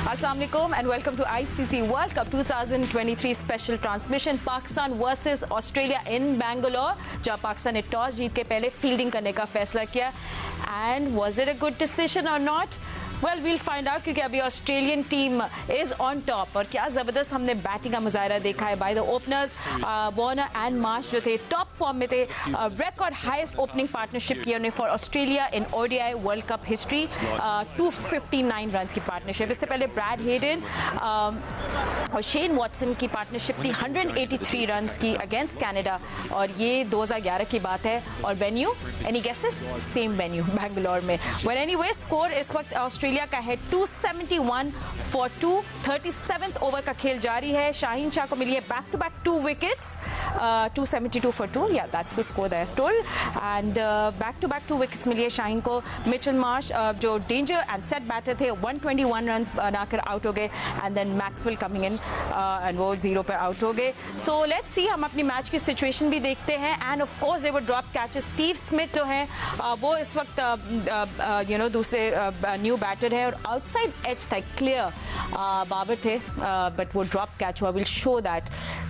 Assalamu alaikum and welcome to ICC World Cup 2023 special transmission. Pakistan versus Australia in Bangalore, जहाँ पाकिस्तान ने toss जीत के पहले fielding करने का फैसला किया. And was it a good decision or not? Well, we'll find out क्योंकि अभी Australian team is on top और क्या ज़बरदस्त हमने बैटिंग का मुजाहरा देखा है by the openers. Warner and Marsh जो थे टॉप फॉर्म में थे. रिकॉर्ड हाईएस्ट ओपनिंग पार्टनरशिप की उन्होंने for Australia in ODI world cup history. 259 run की पार्टनरशिप. इससे पहले ब्रैड हेडन और शेन वॉटसन की पार्टनरशिप थी 183 रन की अगेंस्ट कनाडा और ये 2011 की बात है. और venue any guesses? Same venue Bangalore में. वेल एनीवे स्कोर इस वक्त ऑस्ट्रेलिया का है 271 फॉर 2. 37th ओवर का खेल जारी है. शाहीन शाह को मिली है back to back 2 wickets. 272 for 2. या that's the score that stole. And back to back 2 wickets मिली है शाहीन को. मिचेल मार्श जो डेंजर एंड सेट बैटर थे 121 रन बनाकर आउट हो गए. And then Maxwell coming in and वो 0 पर आउट हो गए. सो लेट्स सी, हम अपनी मैच की सिचुएशन भी देखते हैं. End of course they were drop catches. Steve Smith जो हैं वो इस वक्त दूसरे न्यू बैटर है और आउटसाइड एज था क्लियर बाबर थे बट वो ड्रॉप कैच हुआ. विल शो दैट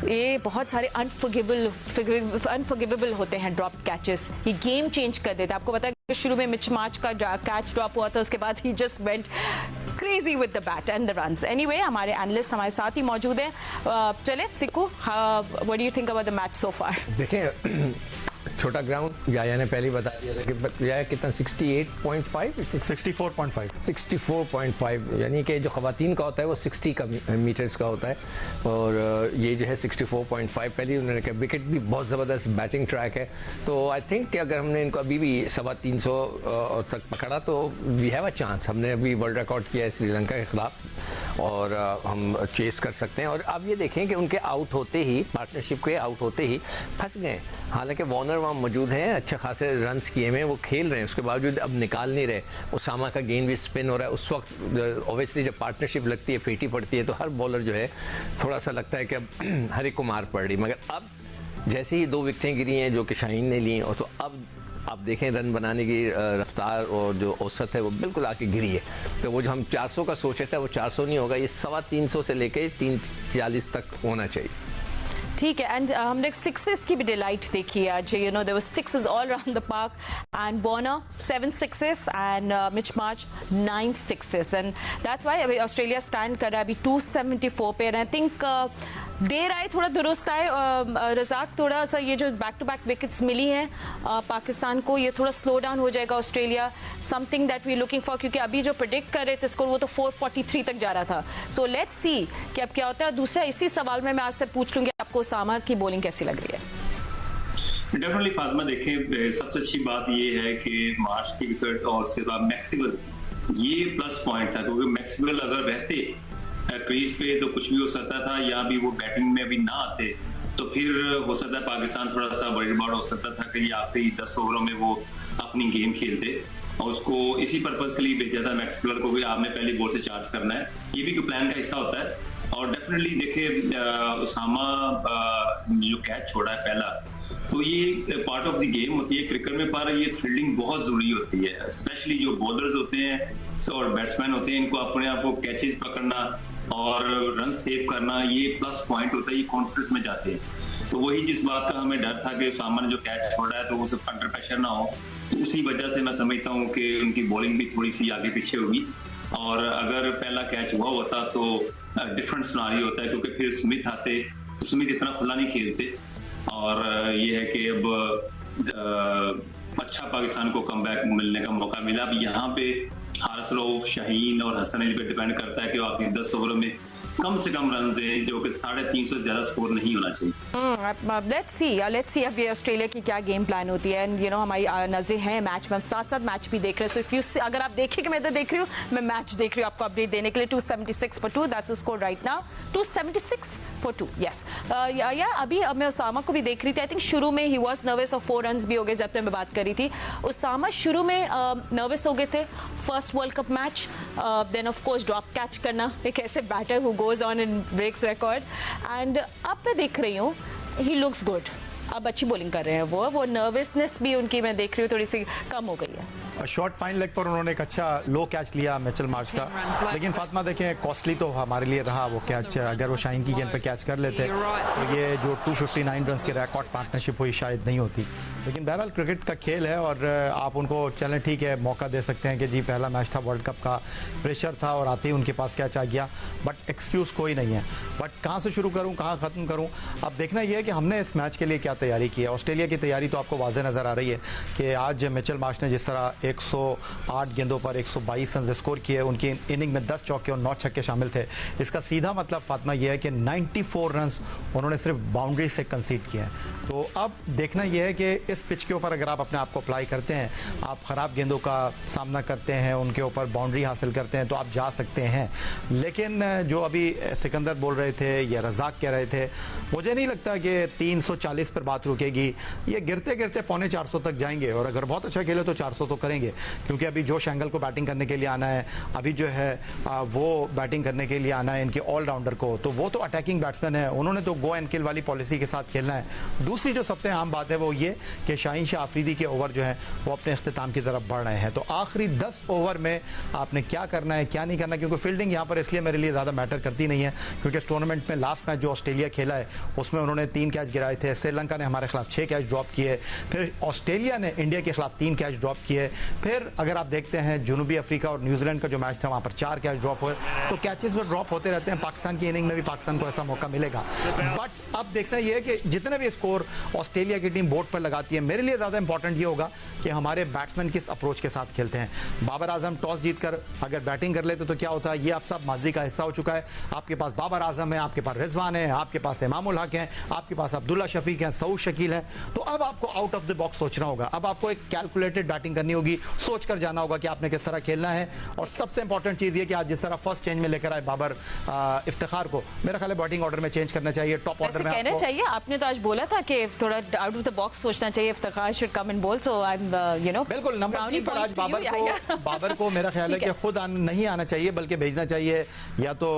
ये बहुत सारे अनफॉरगिवेबल होते हैं ड्रॉप कैचेस. ये गेम चेंज कर देता है. आपको पता है कि शुरू में मिच मार्च का कैच ड्रॉप हुआ था, उसके बाद ही just went crazy with the bat and the runs. Anyway हमारे एनालिस्ट हमारे साथ ही मौजूद हैं. चले Sikku, what do you think about the match so far? देखें, छोटा ग्राउंड याया ने पहले बता दिया था कि याया कितना 68.5 64.5 यानी कि जो ख़वातीन का होता है वो 60 का मीटर्स का होता है और ये जो है 64.5. पहले उन्होंने कहा विकेट भी बहुत ज़बरदस्त बैटिंग ट्रैक है. तो आई थिंक कि अगर हमने इनको अभी भी 350 तक पकड़ा तो वी हैव अ चांस. हमने अभी वर्ल्ड रिकॉर्ड किया है श्रीलंका के ख़िलाफ़ और हम चेस कर सकते हैं. और अब ये देखें कि उनके आउट होते ही, पार्टनरशिप के आउट होते ही फंस गए. हालांकि वार्नर वहाँ मौजूद हैं, अच्छे खासे रन्स किए हैं, वो खेल रहे हैं, उसके बावजूद अब निकाल नहीं रहे. उसामा का गेंद भी स्पिन हो रहा है. उस वक्त ऑब्वियसली जब पार्टनरशिप लगती है, पीटी पड़ती है, तो हर बॉलर जो है थोड़ा सा लगता है कि अब हर एक को मार पड़ रही. मगर अब जैसे ही 2 विकेटें गिरी हैं जो कि शाहीन ने ली और तो अब आप देखें रन बनाने की रफ्तार और जो औसत है वो बिल्कुल आके गिरी है. तो वो जो हम 400 का सोचे थे वो 400 नहीं होगा, ये 350 से लेके 340 तक होना चाहिए. ठीक है. एंड हमने सिक्सेस की भी डिलाइट देखी है आज. You know there were sixes all around the park and Warner 7 sixes and Mitch Marsh 9 sixes and that's why अभी ऑस्ट्रेलिया स्टैंड कर रहा है अभी 274 पे. एंड आई थिंक देर आए थोड़ा दुरुस्त आए रज़ाक. थोड़ा सा ये जो बैक टू बैक विकेट्स मिली हैं पाकिस्तान को, ये थोड़ा स्लो डाउन हो जाएगा Australia. Something that we looking for, क्योंकि अभी जो प्रेडिक्ट कर रहे थे स्कोर वो तो 443 तक जा रहा था. सो लेट्स सी कि अब क्या होता है. दूसरा इसी सवाल में मैं आपसे पूछ लूँगी, आपको उसामा की बॉलिंग कैसी लग रही है? डेफिनेटली फातिमा, देखें सबसे अच्छी बात ये है कि मार्च की विकेट और उसके बाद मैक्सवेल, ये प्लस पॉइंट था क्योंकि मैक्सवेल अगर रहते क्रीज पे तो कुछ भी हो सकता था, या भी वो बैटिंग में भी ना आते तो फिर हो सकता है पाकिस्तान थोड़ा सा वरीड अबाउट हो सकता था कि आखिरी 10 ओवरों में वो अपनी गेम खेलते. और उसको इसी पर्पज के लिए भेजा था मैक्सवेल को कि आपने पहली बॉल से चार्ज करना है. ये भी प्लान का हिस्सा होता है. और डेफिनेटली देखिए उसामा जो कैच छोड़ा है पहला, तो ये पार्ट ऑफ द गेम होती है क्रिकेट में, पर ये फील्डिंग बहुत जरूरी होती है. स्पेशली जो बॉलर्स होते हैं और बैट्समैन होते हैं, इनको अपने आप को कैचेस पकड़ना और रन सेव करना, ये प्लस पॉइंट होता है. ये कॉन्फिडेंस में जाते हैं. तो वही जिस बात का हमें डर था कि उसामा ने जो कैच छोड़ा है तो वो सब अंडर प्रेशर ना हो, तो उसी वजह से मैं समझता हूँ कि उनकी बॉलिंग भी थोड़ी सी आगे पीछे होगी. और अगर पहला कैच हुआ होता तो डिफरेंट सिनारियो होता है, क्योंकि फिर स्मिथ आते, स्मिथ इतना खुला नहीं खेलते. और ये है कि अब अच्छा पाकिस्तान को कमबैक मिलने का मौका मिला. अब यहाँ पे हारिस रऊफ, शाहीन और हसन अली पे डिपेंड करता है कि वो आखिरी 10 ओवरों में कम से कम रन दें, जो कि 350 से ज्यादा स्कोर नहीं होना चाहिए. लेट्स सी अब ये ऑस्ट्रेलिया की क्या गेम प्लान होती है. एंड यू नो हमारी नजरें हैं मैच में, साथ साथ मैच भी देख रहे हैं. सो इफ यू अगर आप देखें कि मैं इधर देख रही हूँ, मैं मैच देख रही हूँ आपको अपडेट देने के लिए. 276 for 2 that's the score right now. 276 for 2 yes. या अभी मैं उसामा को भी देख रही थी. आई थिंक शुरू में ही वॉज नर्वस और 4 रन भी हो गए जब तक मैं बात कर रही थी. उसामा शुरू में नर्वस हो गए थे. First world cup match, then of course drop catch करना, एक ऐसे batter who goes on and breaks record. And अब मैं देख रही हूँ ही लुक्स गुड. अब अच्छी बॉलिंग कर रहे हैं वो नर्वसनेस भी उनकी मैं देख रही हूँ थोड़ी सी कम हो गई है. शॉर्ट फाइन लेग पर उन्होंने एक अच्छा लो कैच लिया मिचेल मार्श का, लेकिन फातिमा देखें कॉस्टली तो हमारे लिए रहा वो कैच। अगर वो शाहीन की गेंद पे कैच कर लेते तो ये जो 259 रन की रिकॉर्ड पार्टनरशिप हुई शायद नहीं होती। लेकिन बहरहाल क्रिकेट का खेल है और आप उनको चलें ठीक है मौका दे सकते हैं कि जी पहला मैच था, वर्ल्ड कप का प्रेशर था और आते ही उनके पास कैच आ गया, बट एक्सक्यूज़ कोई नहीं है। बट कहाँ से शुरू करूँ कहाँ ख़त्म करूँ, अब देखना ये है कि हमने इस मैच के लिए क्या तैयारी की है। ऑस्ट्रेलिया की तैयारी तो आपको वाज़ेह नज़र आ रही है कि आज मिचेल मार्श ने जिस तरह 108 गेंदों पर 122 रन स्कोर किए, उनकी इनिंग में 10 चौके और 9 छक्के शामिल थे। इसका सीधा मतलब फातिमा यह है कि 94 रन उन्होंने सिर्फ बाउंड्री से कंसीड किए हैं। तो अब देखना यह है कि इस पिच के ऊपर अगर आप अपने आप को अप्लाई करते हैं, आप ख़राब गेंदों का सामना करते हैं, उनके ऊपर बाउंड्री हासिल करते हैं तो आप जा सकते हैं। लेकिन जो अभी सिकंदर बोल रहे थे या रज़ाक कह रहे थे, मुझे नहीं लगता कि 340 पर बात रुकेगी। ये गिरते गिरते 450 तक जाएंगे और अगर बहुत अच्छा खेले तो 400 तो करेंगे, क्योंकि अभी जोश एंगल को बैटिंग करने के लिए आना है, अभी जो है वो बैटिंग करने के लिए आना है इनके ऑलराउंडर को, तो वो तो अटैकिंग बैट्समैन है, उन्होंने तो गो एंड किल वाली पॉलिसी के साथ खेलना है। दूसरी जो सबसे आम बात है वो ये कि शाहीन शाह आफरीदी के ओवर जो है वो अपने अख्तिताम की तरफ बढ़ रहे हैं। तो आखिरी 10 ओवर में आपने क्या करना है क्या नहीं करना, क्योंकि फील्डिंग यहाँ पर इसलिए मेरे लिए ज़्यादा मैटर करती नहीं है क्योंकि इस टूर्नामेंट में लास्ट मैच जो ऑस्ट्रेलिया खेला है उसमें उन्होंने 3 कैच गिराए थे, श्रीलंका ने हमारे खिलाफ 6 कैच ड्रॉप किए, फिर ऑस्ट्रेलिया ने इंडिया के खिलाफ 3 कैच ड्रॉप किए, फिर अगर आप देखते हैं जनूबी अफ्रीका और न्यूजीलैंड का जो मैच था वहाँ पर 4 कैच ड्रॉप हुए। तो कैचेस तो ड्रॉप होते रहते हैं, पाकिस्तान की इनिंग में भी पाकिस्तान को ऐसा मौका मिलेगा। बट अब देखना यह है कि जितने भी स्कोर ऑस्ट्रेलिया की टीम बोर्ड पर लगाती है, मेरे लिए ज़्यादा इंपॉर्टेंट ये होगा कि हमारे बैट्समैन किस अप्रोच के साथ खेलते हैं। बाबर आजम टॉस जीतकर अगर बैटिंग कर लेते तो क्या होता है, ये आप सब माजी का हिस्सा हो चुका है। आपके पास बाबर आजम है, आपके पास रिजवान है, आपके पास इमामुल हक हैं, आपके पास अब्दुल्ला शफीक हैं, सऊद शकील हैं। तो अब आपको आउट ऑफ द बॉक्स सोचना होगा, अब आपको एक कैलकुलेटेड बैटिंग करनी होगी, सोच कर जाना होगा कि आपने किस तरह खेलना है। और सबसे इंपॉर्टेंट चीज़ ये कि आज जिस तरह फर्स्ट चेंज में लेकर आए बाबर इफ्तिखार को, मेरा ख्याल है बैटिंग ऑर्डर में चेंज करना चाहिए, टॉप ऑर्डर में कहना चाहिए। आपने तो आज बोला था कि थोड़ा आउट ऑफ द बॉक्स सोचना चाहिए, इफ्तिखार शुड कम एंड बोल, सो आई एम बिल्कुल नंबर 3 पर आज बाबर को मेरा ख्याल है कि खुद नहीं आना चाहिए बल्कि भेजना चाहिए या तो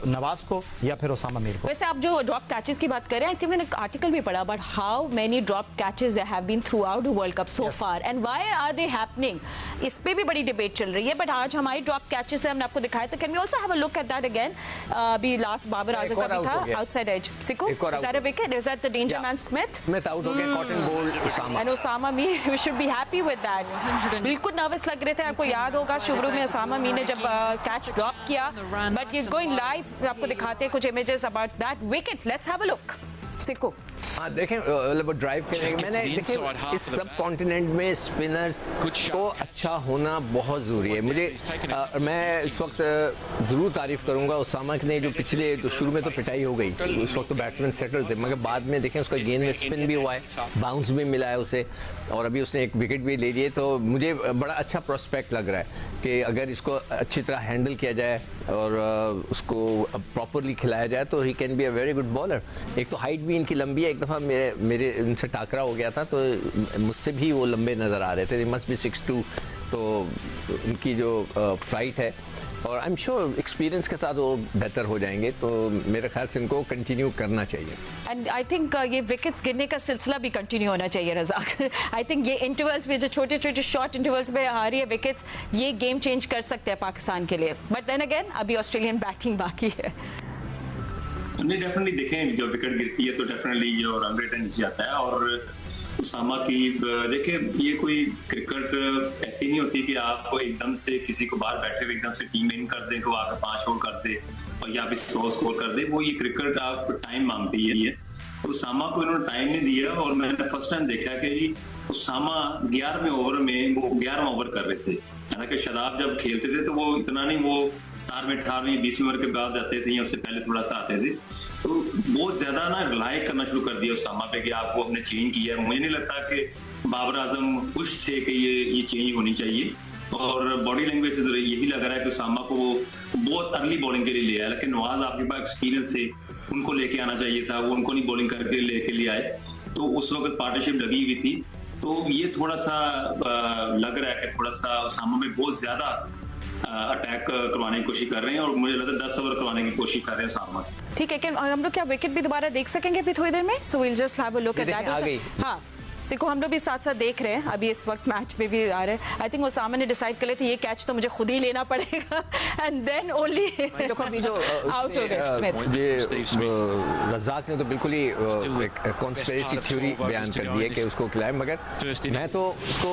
नवाज को या फिर उसामा मीर को। वैसे आप जो ड्रॉप कैचेस की बात कर रहे हैं, आई थिंक मैंने आर्टिकल भी पढ़ा but how many drop catches there have been throughout the world cup so far and why are they happening, इस पे भी बड़ी डिबेट चल रही है। बट आज हमारी ड्रॉप कैचेस है, हमने आपको दिखाया था। Can we also have a look at that again? अभी लास्ट बाबर आजम का भी था, outside edge Sikku, is that a wicket, is that the danger man Smith out हो गया, caught and bowled Usama and Usama Mir, we should be happy with that. बिल्कुल nervous लग रहे थे, आपको याद होगा शुरू में उसामा मीर ने जब कैच ड्रॉप किया, but he is going live. आपको दिखाते हैं कुछ images about that wicket, let's have a look. Sikko हाँ देखें, मतलब ड्राइव करेंगे। मैंने देखें इस सब कॉन्टिनेंट में स्पिनर्स को अच्छा होना बहुत ज़रूरी है। मुझे मैं इस वक्त ज़रूर तारीफ़ करूँगा उसामा ने, जो पिछले तो शुरू में तो पिटाई हो गई, उस वक्त तो बैट्समैन सेटल थे, मगर बाद में देखें उसका गेंद में स्पिन भी हुआ है, बाउंस भी मिला है उसे, और अभी उसने एक विकेट भी ले लिए। तो मुझे बड़ा अच्छा प्रोस्पेक्ट लग रहा है कि अगर इसको अच्छी तरह हैंडल किया जाए और उसको प्रॉपरली खिलाया जाए तो he can be a very good bowler. एक तो हाइट भी इनकी लंबी है, एक दफ़ा मेरे इनसे टाकरा हो गया था तो मुझसे भी वो लंबे नज़र आ रहे थे, दे मस्ट बी 6'2", तो उनकी जो फ्लाइट है और आई एम श्योर एक्सपीरियंस के साथ वो बेहतर हो जाएंगे, तो मेरे ख्याल से इनको कंटिन्यू करना चाहिए। एंड आई थिंक ये विकेट्स गिरने का सिलसिला भी कंटिन्यू होना चाहिए रज़ाक। आई थिंक ये इंटरवल्स में जो छोटे छोटे शॉर्ट इंटरवल्स में आ रही है विकेट्स, ये गेम चेंज कर सकते हैं पाकिस्तान के लिए। बट देन अगेन अभी ऑस्ट्रेलियन बैटिंग बाकी है। नहीं, डेफिनेटली देखें जब विकेट गिरती है तो डेफिनेटली जो रन रेट नीचे आता है। और उसामा की देखिए, ये कोई क्रिकेट ऐसी नहीं होती कि आप एकदम से किसी को बाहर बैठे हुए एकदम से टीम इन कर दे, को आकर 5 स्कोर कर दे और या फिर 100 स्कोर कर दे। वो ये क्रिकेट आप टाइम मांगती है। तो उसामा को इन्होंने टाइम नहीं दिया और मैंने फर्स्ट टाइम देखा कि उसामा 11वें ओवर में वो 11वां ओवर कर रहे थे। हालांकि शदाब जब खेलते थे तो वो इतना नहीं, वो 17वें 18वें 20वें ओवर के बाद जाते थे या उससे पहले थोड़ा सा आते थे। तो बहुत ज्यादा ना रिलाई करना शुरू कर दिया उसामा पे कि आपको अपने चेंज किया है। मुझे नहीं लगता कि बाबर आजम खुश थे कि ये चेंज होनी चाहिए, और बॉडी लैंग्वेज से तो यही लग रहा है कि उसामा को वो बहुत अर्ली बॉलिंग के लिए ले आया। लेकिन नवाज आपके पास एक्सपीरियंस से उनको लेके आना चाहिए था, वो उनको नहीं बॉलिंग करके लेके लिए आए, तो उस वक्त पार्टनरशिप लगी हुई थी। तो ये थोड़ा सा लग रहा है कि थोड़ा सा उसामा में बहुत ज्यादा अटैक करवाने की कोशिश कर रहे हैं, और मुझे लगता है 10 ओवर करवाने की कोशिश कर रहे हैं उसामा से। ठीक है, हम लोग क्या विकेट भी दोबारा देख सकेंगे अभी थोड़ी देर में? So we'll just have a look at that. हाँ सिको हम लोग भी साथ साथ देख रहे हैं, अभी इस वक्त मैच में भी आ रहे हैं। आई थिंक उसामा ने डिसाइड कर लिया था ये कैच तो मुझे खुद ही लेना पड़ेगा एंड देन ओनली आउट हो गए स्मिथ। ये रज़ाक ने तो बिल्कुल ही कॉन्स्पिरेसी थ्योरी बयान कर दी है कि उसको खिलाए, मगर मैं तो उसको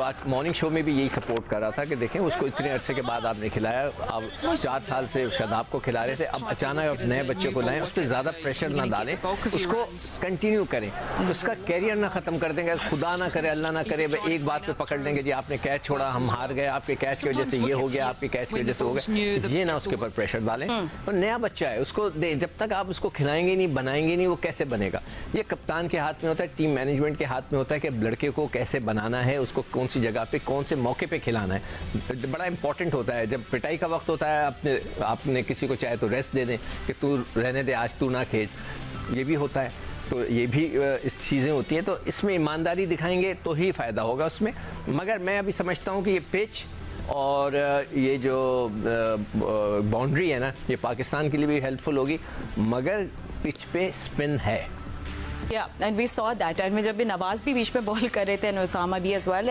आज मॉर्निंग शो में भी यही सपोर्ट कर रहा था कि देखें उसको इतने अरसे के बाद आपने खिलाया, अब 4 साल से शादाब को खिला रहे थे, अब अचानक अब नए बच्चे को लाएं, उस पर ज़्यादा प्रेशर ना डालें, उसको कंटिन्यू करें, उसका कैरियर ना ख़त्म कर देंगे, खुदा ना करे अल्लाह ना करे एक बात पे पकड़ लेंगे जी आपने कैच छोड़ा हम हार गए, आपके कैच की वजह से ये हो गया, आपके कैच की वजह से हो गया, ये ना उसके ऊपर प्रेशर डालें। और नया बच्चा है उसको दे, जब तक आप उसको खिलाएंगे नहीं बनाएंगे नहीं वो कैसे बनेगा। ये कप्तान के हाथ में होता है, टीम मैनेजमेंट के हाथ में होता है कि लड़के को कैसे बनाना है, उसको कौन सी जगह पे कौन से मौके पे खिलाना है, बड़ा इंपॉर्टेंट होता है। जब पिटाई का वक्त होता है आपने किसी को चाहे तो रेस्ट दे दें कि तू रहने दे आज तू ना खेल, ये भी होता है, तो ये भी इस चीज़ें होती हैं, तो इसमें ईमानदारी दिखाएंगे तो ही फ़ायदा होगा उसमें। मगर मैं अभी समझता हूँ कि ये पिच और ये जो बाउंड्री है ना ये पाकिस्तान के लिए भी हेल्पफुल होगी, मगर पिच पे स्पिन है। Yeah, and we saw that. And जब भी नवाज भी बीच में बॉल कर रहे थे and उसामा भी as well.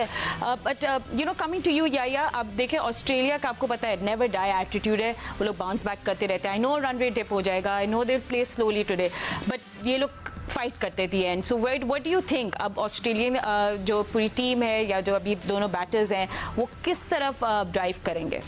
But you know coming to you याया, अब देखें ऑस्ट्रेलिया का आपको पता है never die attitude है, वो लोग बाउंस बैक करते रहते हैं। I know run rate dip हो जाएगा, I know they'll play slowly today, but ये लोग फाइट करते थे and so what do you think अब ऑस्ट्रेलियन जो पूरी टीम है या जो अभी दोनों बैटर्स हैं वो किस तरफ ड्राइव करेंगे?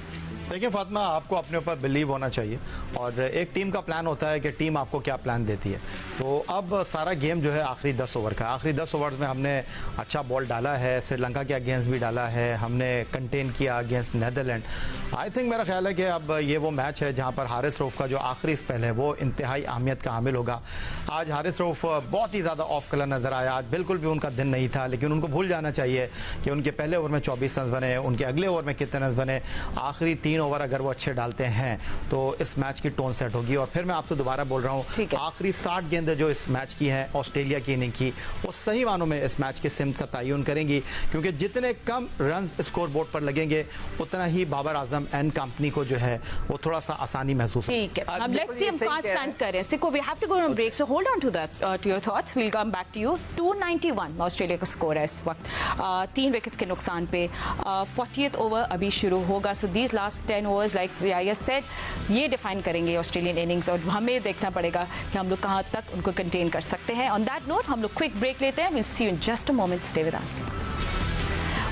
देखिए फातिमा, आपको अपने ऊपर बिलीव होना चाहिए और एक टीम का प्लान होता है कि टीम आपको क्या प्लान देती है। तो अब सारा गेम जो है आखिरी 10 ओवर का, आखिरी 10 ओवर्स में हमने अच्छा बॉल डाला है, श्रीलंका के अगेंस्ट भी डाला है, हमने कंटेन किया अगेंस्ट नेदरलैंड। आई थिंक मेरा ख्याल है कि अब ये वो मैच है जहाँ पर हारिस रऊफ का जो आखिरी स्पेल है वो इंतहाई अहमियत का हामिल होगा। आज हारिस रऊफ बहुत ही ज़्यादा ऑफ कलर नज़र आया, आज बिल्कुल भी उनका दिन नहीं था, लेकिन उनको भूल जाना चाहिए कि उनके पहले ओवर में 24 रन बने, उनके अगले ओवर में कितने रन बने, आखिरी 3 ओवर अगर वो अच्छे डालते हैं तो इस मैच की टोन सेट होगी। और फिर मैं आपसे दोबारा बोल रहा हूँ, आखिरी 60 गेंदें जो इस मैच की हैं ऑस्ट्रेलिया की इनिंग की, वो सही मानों में इस मैच के सिमत का तयन करेंगी, क्योंकि जितने कम रन स्कोर बोर्ड पर लगेंगे उतना ही बाबर आजम एंड कंपनी को जो है वो थोड़ा सा आसानी महसूस। ठीक है, अब लेट्स सी हम कहां स्टैंड कर रहे हैं। Sikko we have to go on break, so hold on to that to your thoughts, we will come back to you. 291 Australia का स्कोर है इस वक्त, 3 विकेट्स के नुकसान पे। 40th ओवर अभी शुरू होगा, so these last 10 overs like याया सेड ये डिफाइन करेंगे ऑस्ट्रेलियन इनिंग्स और हमें देखना पड़ेगा कि हम लोग कहां तक उनको कंटेन कर सकते हैं। ऑन दैट नोट हम लोग क्विक ब्रेक लेते हैं, will see you in just a moment, stay with us.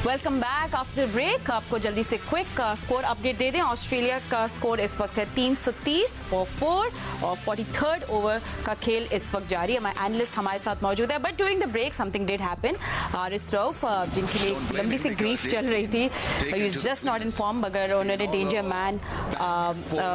Welcome back after break. आपको जल्दी से क्विक स्कोर अपडेट दे दें। ऑस्ट्रेलिया का स्कोर इस वक्त है 330 फॉर 4 और 43rd ओवर का खेल इस वक्त जारी है। हमारे एनालिस्ट हमारे साथ मौजूद है, but during the break something did happen. Haris Rauf जिनके लिए लंबी सी ग्रीफ चल रही थी, he is just not in form, मगर उन्होंने डेंजर मैन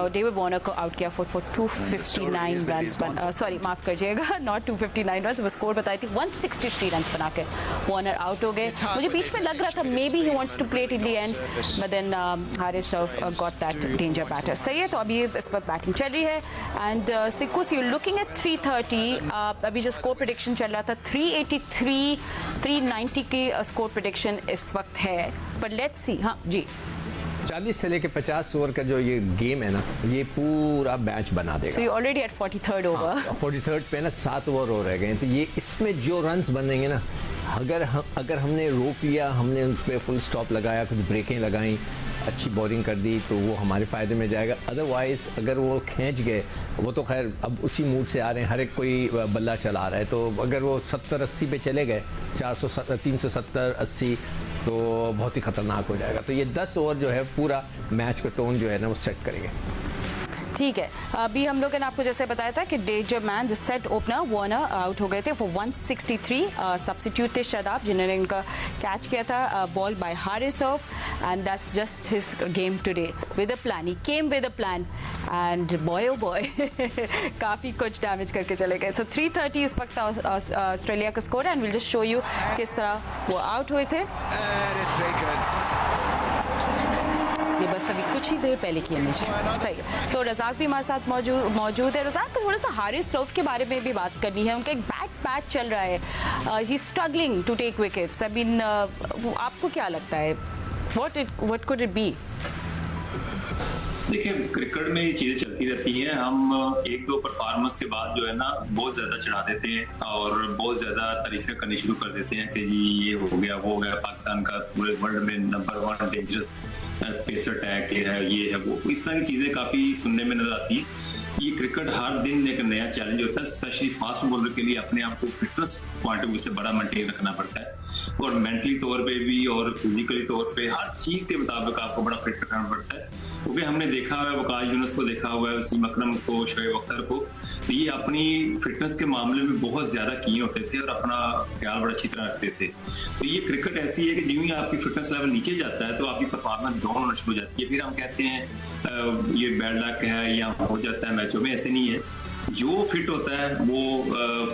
डेविड वार्नर को आउट किया फॉर 259 रन, सॉरी माफ करिएगा, नॉट 259 रन, वो स्कोर बताई थी 163 रन बना के वार्नर आउट हो गए। मुझे बीच में लग रहा था maybe he wants to play it in the end, but then Haris Rauf got that danger batter. सही है, तो अभी इस पर बैटिंग चल रही है एंड सिक्कुस यू लुकिंग एट 330, अभी जो स्कोर प्रेडिक्शन चल रहा था 383 390 की स्कोर प्रेडिक्शन इस वक्त है, पर लेट्स सी। हाँ जी, 40 से लेके 50 ओवर का जो ये गेम है ना ये पूरा मैच बना देगा। so you already at 43rd over, 43rd पे ना 7 ओवर हो रह गए, तो ये इसमें जो रन्स बनेंगे ना, अगर हमने रोक लिया, हमने उस पर फुल स्टॉप लगाया, कुछ ब्रेकें लगाई, अच्छी बॉलिंग कर दी तो वो हमारे फ़ायदे में जाएगा। अदरवाइज़ अगर वो खींच गए, वो तो खैर अब उसी मूड से आ रहे हैं, हर एक कोई बल्ला चला रहा है, तो अगर वो 70-80 पे चले गए, 370-80 तो बहुत ही ख़तरनाक हो जाएगा। तो ये 10 ओवर जो है पूरा मैच का टोन जो है ना वो सेट करेंगे। ठीक है, अभी हम लोगों ने आपको जैसे बताया था कि डेंजर मैन जो सेट ओपनर वार्नर आउट हो गए थे फॉर 163, सब्स्टिट्यूट थे शादाब जिन्होंने इनका कैच किया था ball by Haris Rauf, and that's just his game today with a plan, he came with a plan and boy oh boy काफ़ी कुछ डैमेज करके चले गए। सो 330 इस वक्त ऑस्ट्रेलिया का स्कोर है, and will just show you किस तरह वो आउट हुए थे। ये बस अभी कुछ ही देर पहले की इमेज है, सही है। सो रज़ाक भी हमारे साथ मौजूद है। रज़ाक को थोड़ा सा हारिस रऊफ के बारे में भी बात करनी है, उनका एक बैड पैच चल रहा है, he struggling to take wickets. I mean आपको क्या लगता है, व्हाट कुड इट बी? देखिए, क्रिकेट में ये चीजें चलती रहती हैं। हम एक दो परफॉर्मेंस के बाद जो है ना बहुत ज्यादा चढ़ा देते हैं और बहुत ज्यादा तारीफें करनी शुरू कर देते हैं कि जी ये हो गया वो हो गया, पाकिस्तान का पूरे वर्ल्ड में नंबर 1 डेंजरस पेसर टैग है, ये है वो, इस तरह की चीजें काफी सुनने में नजर आती है। ये क्रिकेट हर दिन एक नया चैलेंज होता है, स्पेशली फास्ट बॉलर के लिए अपने आप को फिटनेस पॉइंट ऑफ व्यू से बड़ा मेंटेन रखना पड़ता है और मेंटली तौर पे भी और फिजिकली तौर पे हर चीज के मुताबिक आपको बड़ा फिट रखना पड़ता है। क्योंकि हमने देखा हुआ है, वकास यूनुस को देखा हुआ है, वसीम अकरम को, शोएब अख्तर को, तो ये अपनी फिटनेस के मामले में बहुत ज्यादा कीन होते थे और अपना ख्याल बड़ा अच्छी तरह रखते थे। तो ये क्रिकेट ऐसी है कि जिस ही आपकी फिटनेस लेवल नीचे जाता है तो आपकी परफॉर्मेंस डाउन होना शुरू हो जाती है। फिर हम कहते हैं ये बैड लक है या हो जाता है मैचों में, ऐसे नहीं है। जो फिट होता है वो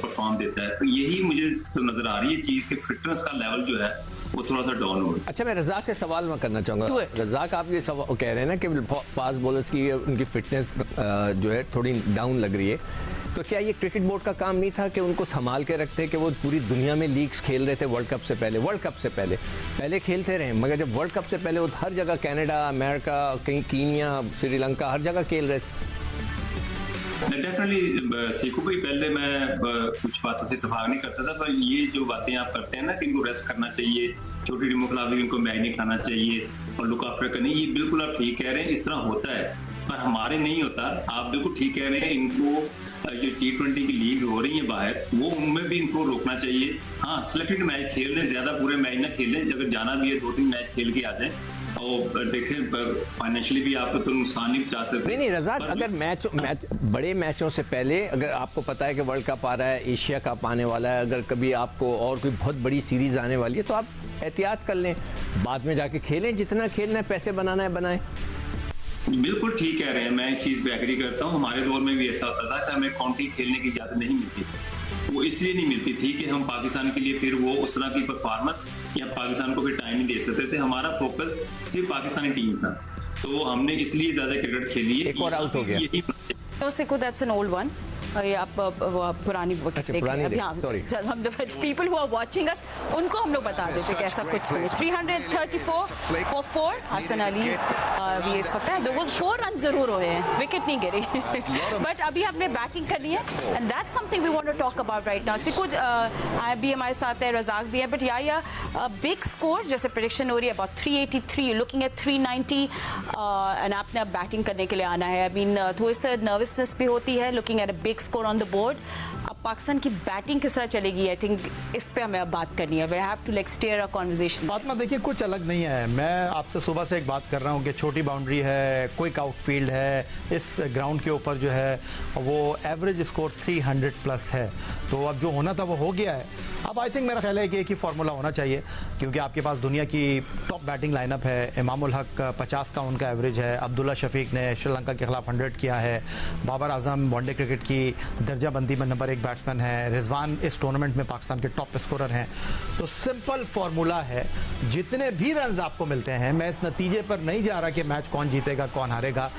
परफॉर्म देता है। तो यही मुझे नजर आ रही है चीज कि फिटनेस का लेवल जो है वो थोड़ा सा डाउन हो। अच्छा, मैं रज़ाक से सवाल मैं करना चाहूँगा। रज़ाक, आप ये सवाल कह रहे हैं ना कि फास्ट बॉलर्स की उनकी फिटनेस जो है थोड़ी डाउन लग रही है, तो क्या ये क्रिकेट बोर्ड का काम नहीं था कि उनको संभाल के रखते कि वो पूरी दुनिया में लीग्स खेल रहे थे वर्ल्ड कप से पहले खेलते रहे, मगर जब वर्ल्ड कप से पहले वो हर जगह कनाडा, अमेरिका, कहीं कीनिया, श्रीलंका, हर जगह खेल रहे थे। डेफिनेटली सीखो भाई, पहले मैं कुछ बातों से इत्तेफाक नहीं करता था, पर ये जो बातें आप करते हैं ना कि इनको रेस्ट करना चाहिए, छोटी टीमों के खिलाफ इनको मैच नहीं खाना चाहिए और लुक आफ्टर करनी, ये बिल्कुल आप ठीक कह रहे हैं, इस तरह होता है, पर हमारे नहीं होता। आप बिल्कुल ठीक कह रहे हैं, इनको जो T20 की लीग्स हो रही हैं बाहर, वो उनमें भी इनको रोकना चाहिए। हाँ, सिलेक्टेड मैच खेल लें, ज्यादा पूरे मैच ना खेलें, अगर जाना भी है 2-3 मैच खेल के आ जाए और देखें फाइनेंशियली भी आपको तो नुकसान नहीं पहुंचा सकते। नहीं रज़ाक, अगर मैच बड़े मैचों से पहले अगर आपको पता है कि वर्ल्ड कप आ रहा है, एशिया कप आने वाला है, अगर कभी आपको और कोई बहुत बड़ी सीरीज आने वाली है तो आप एहतियात कर लें, बाद में जाके खेलें, जितना खेलना है, पैसे बनाना है बनाएं। बिल्कुल ठीक कह रहे हैं, मैं इस चीज पे एग्री करता हूँ। हमारे दौर में भी ऐसा होता था कि हमें काउंटी खेलने की इजाजत नहीं मिलती थी। वो इसलिए नहीं मिलती थी कि हम पाकिस्तान के लिए फिर वो उस तरह की परफॉर्मेंस या पाकिस्तान को फिर टाइम नहीं दे सकते थे। हमारा फोकस सिर्फ पाकिस्तानी टीम था, तो हमने इसलिए ज्यादा क्रिकेट खेली है। एक और आउट हो गया। That's an old one. ये आप पुरानी people who are watching us उनको हम लोग बता देते कि ऐसा कुछ नहीं। 334 for 4 हसन अली भी इस वक्त है, 4 रन जरूर हुए हैं, विकेट नहीं गिरी, बट अभी हमने बैटिंग करनी है and that's something we want to talk about right now. कुछ भी हमारे साथ है, रज़ाक भी है, बट या बिग स्कोर जैसे प्रेडिक्शन हो रही है अबाउट 383, लुकिंग एट 390 एंड आपने अब बैटिंग करने के लिए आना है। आई मीन थोड़ी सी नर्वसनेस भी होती है looking at a big score on the board. अब पाकिस्तान की बैटिंग किस तरह चलेगी, आई थिंक इस पे हमें अब बात करनी है। We have to like steer a conversation. Fatima, देखिए कुछ अलग नहीं है। मैं आपसे सुबह से एक बात कर रहा हूँ कि छोटी बाउंड्री है, क्विक आउटफील्ड है, इस ग्राउंड के ऊपर जो है वो एवरेज स्कोर 300 प्लस है, तो अब जो होना था वो हो गया है। अब आई थिंक मेरा ख्याल है कि एक ही फार्मूला होना चाहिए, क्योंकि आपके पास दुनिया की टॉप बैटिंग लाइनअप है। इमामुल हक 50 का उनका एवरेज है, अब्दुल्ला शफीक ने श्रीलंका के खिलाफ 100 किया है, बाबर आजम वनडे क्रिकेट की दर्जा बंदी में नंबर 1 बैट्समैन है, रिजवान इस टूर्नामेंट में पाकिस्तान के टॉप स्कोरर हैं। तो सिंपल फार्मूला है, जितने भी रन्स आपको मिलते हैं, मैं इस नतीजे पर नहीं जा रहा कि मैच कौन जीतेगा कौन हारेगा,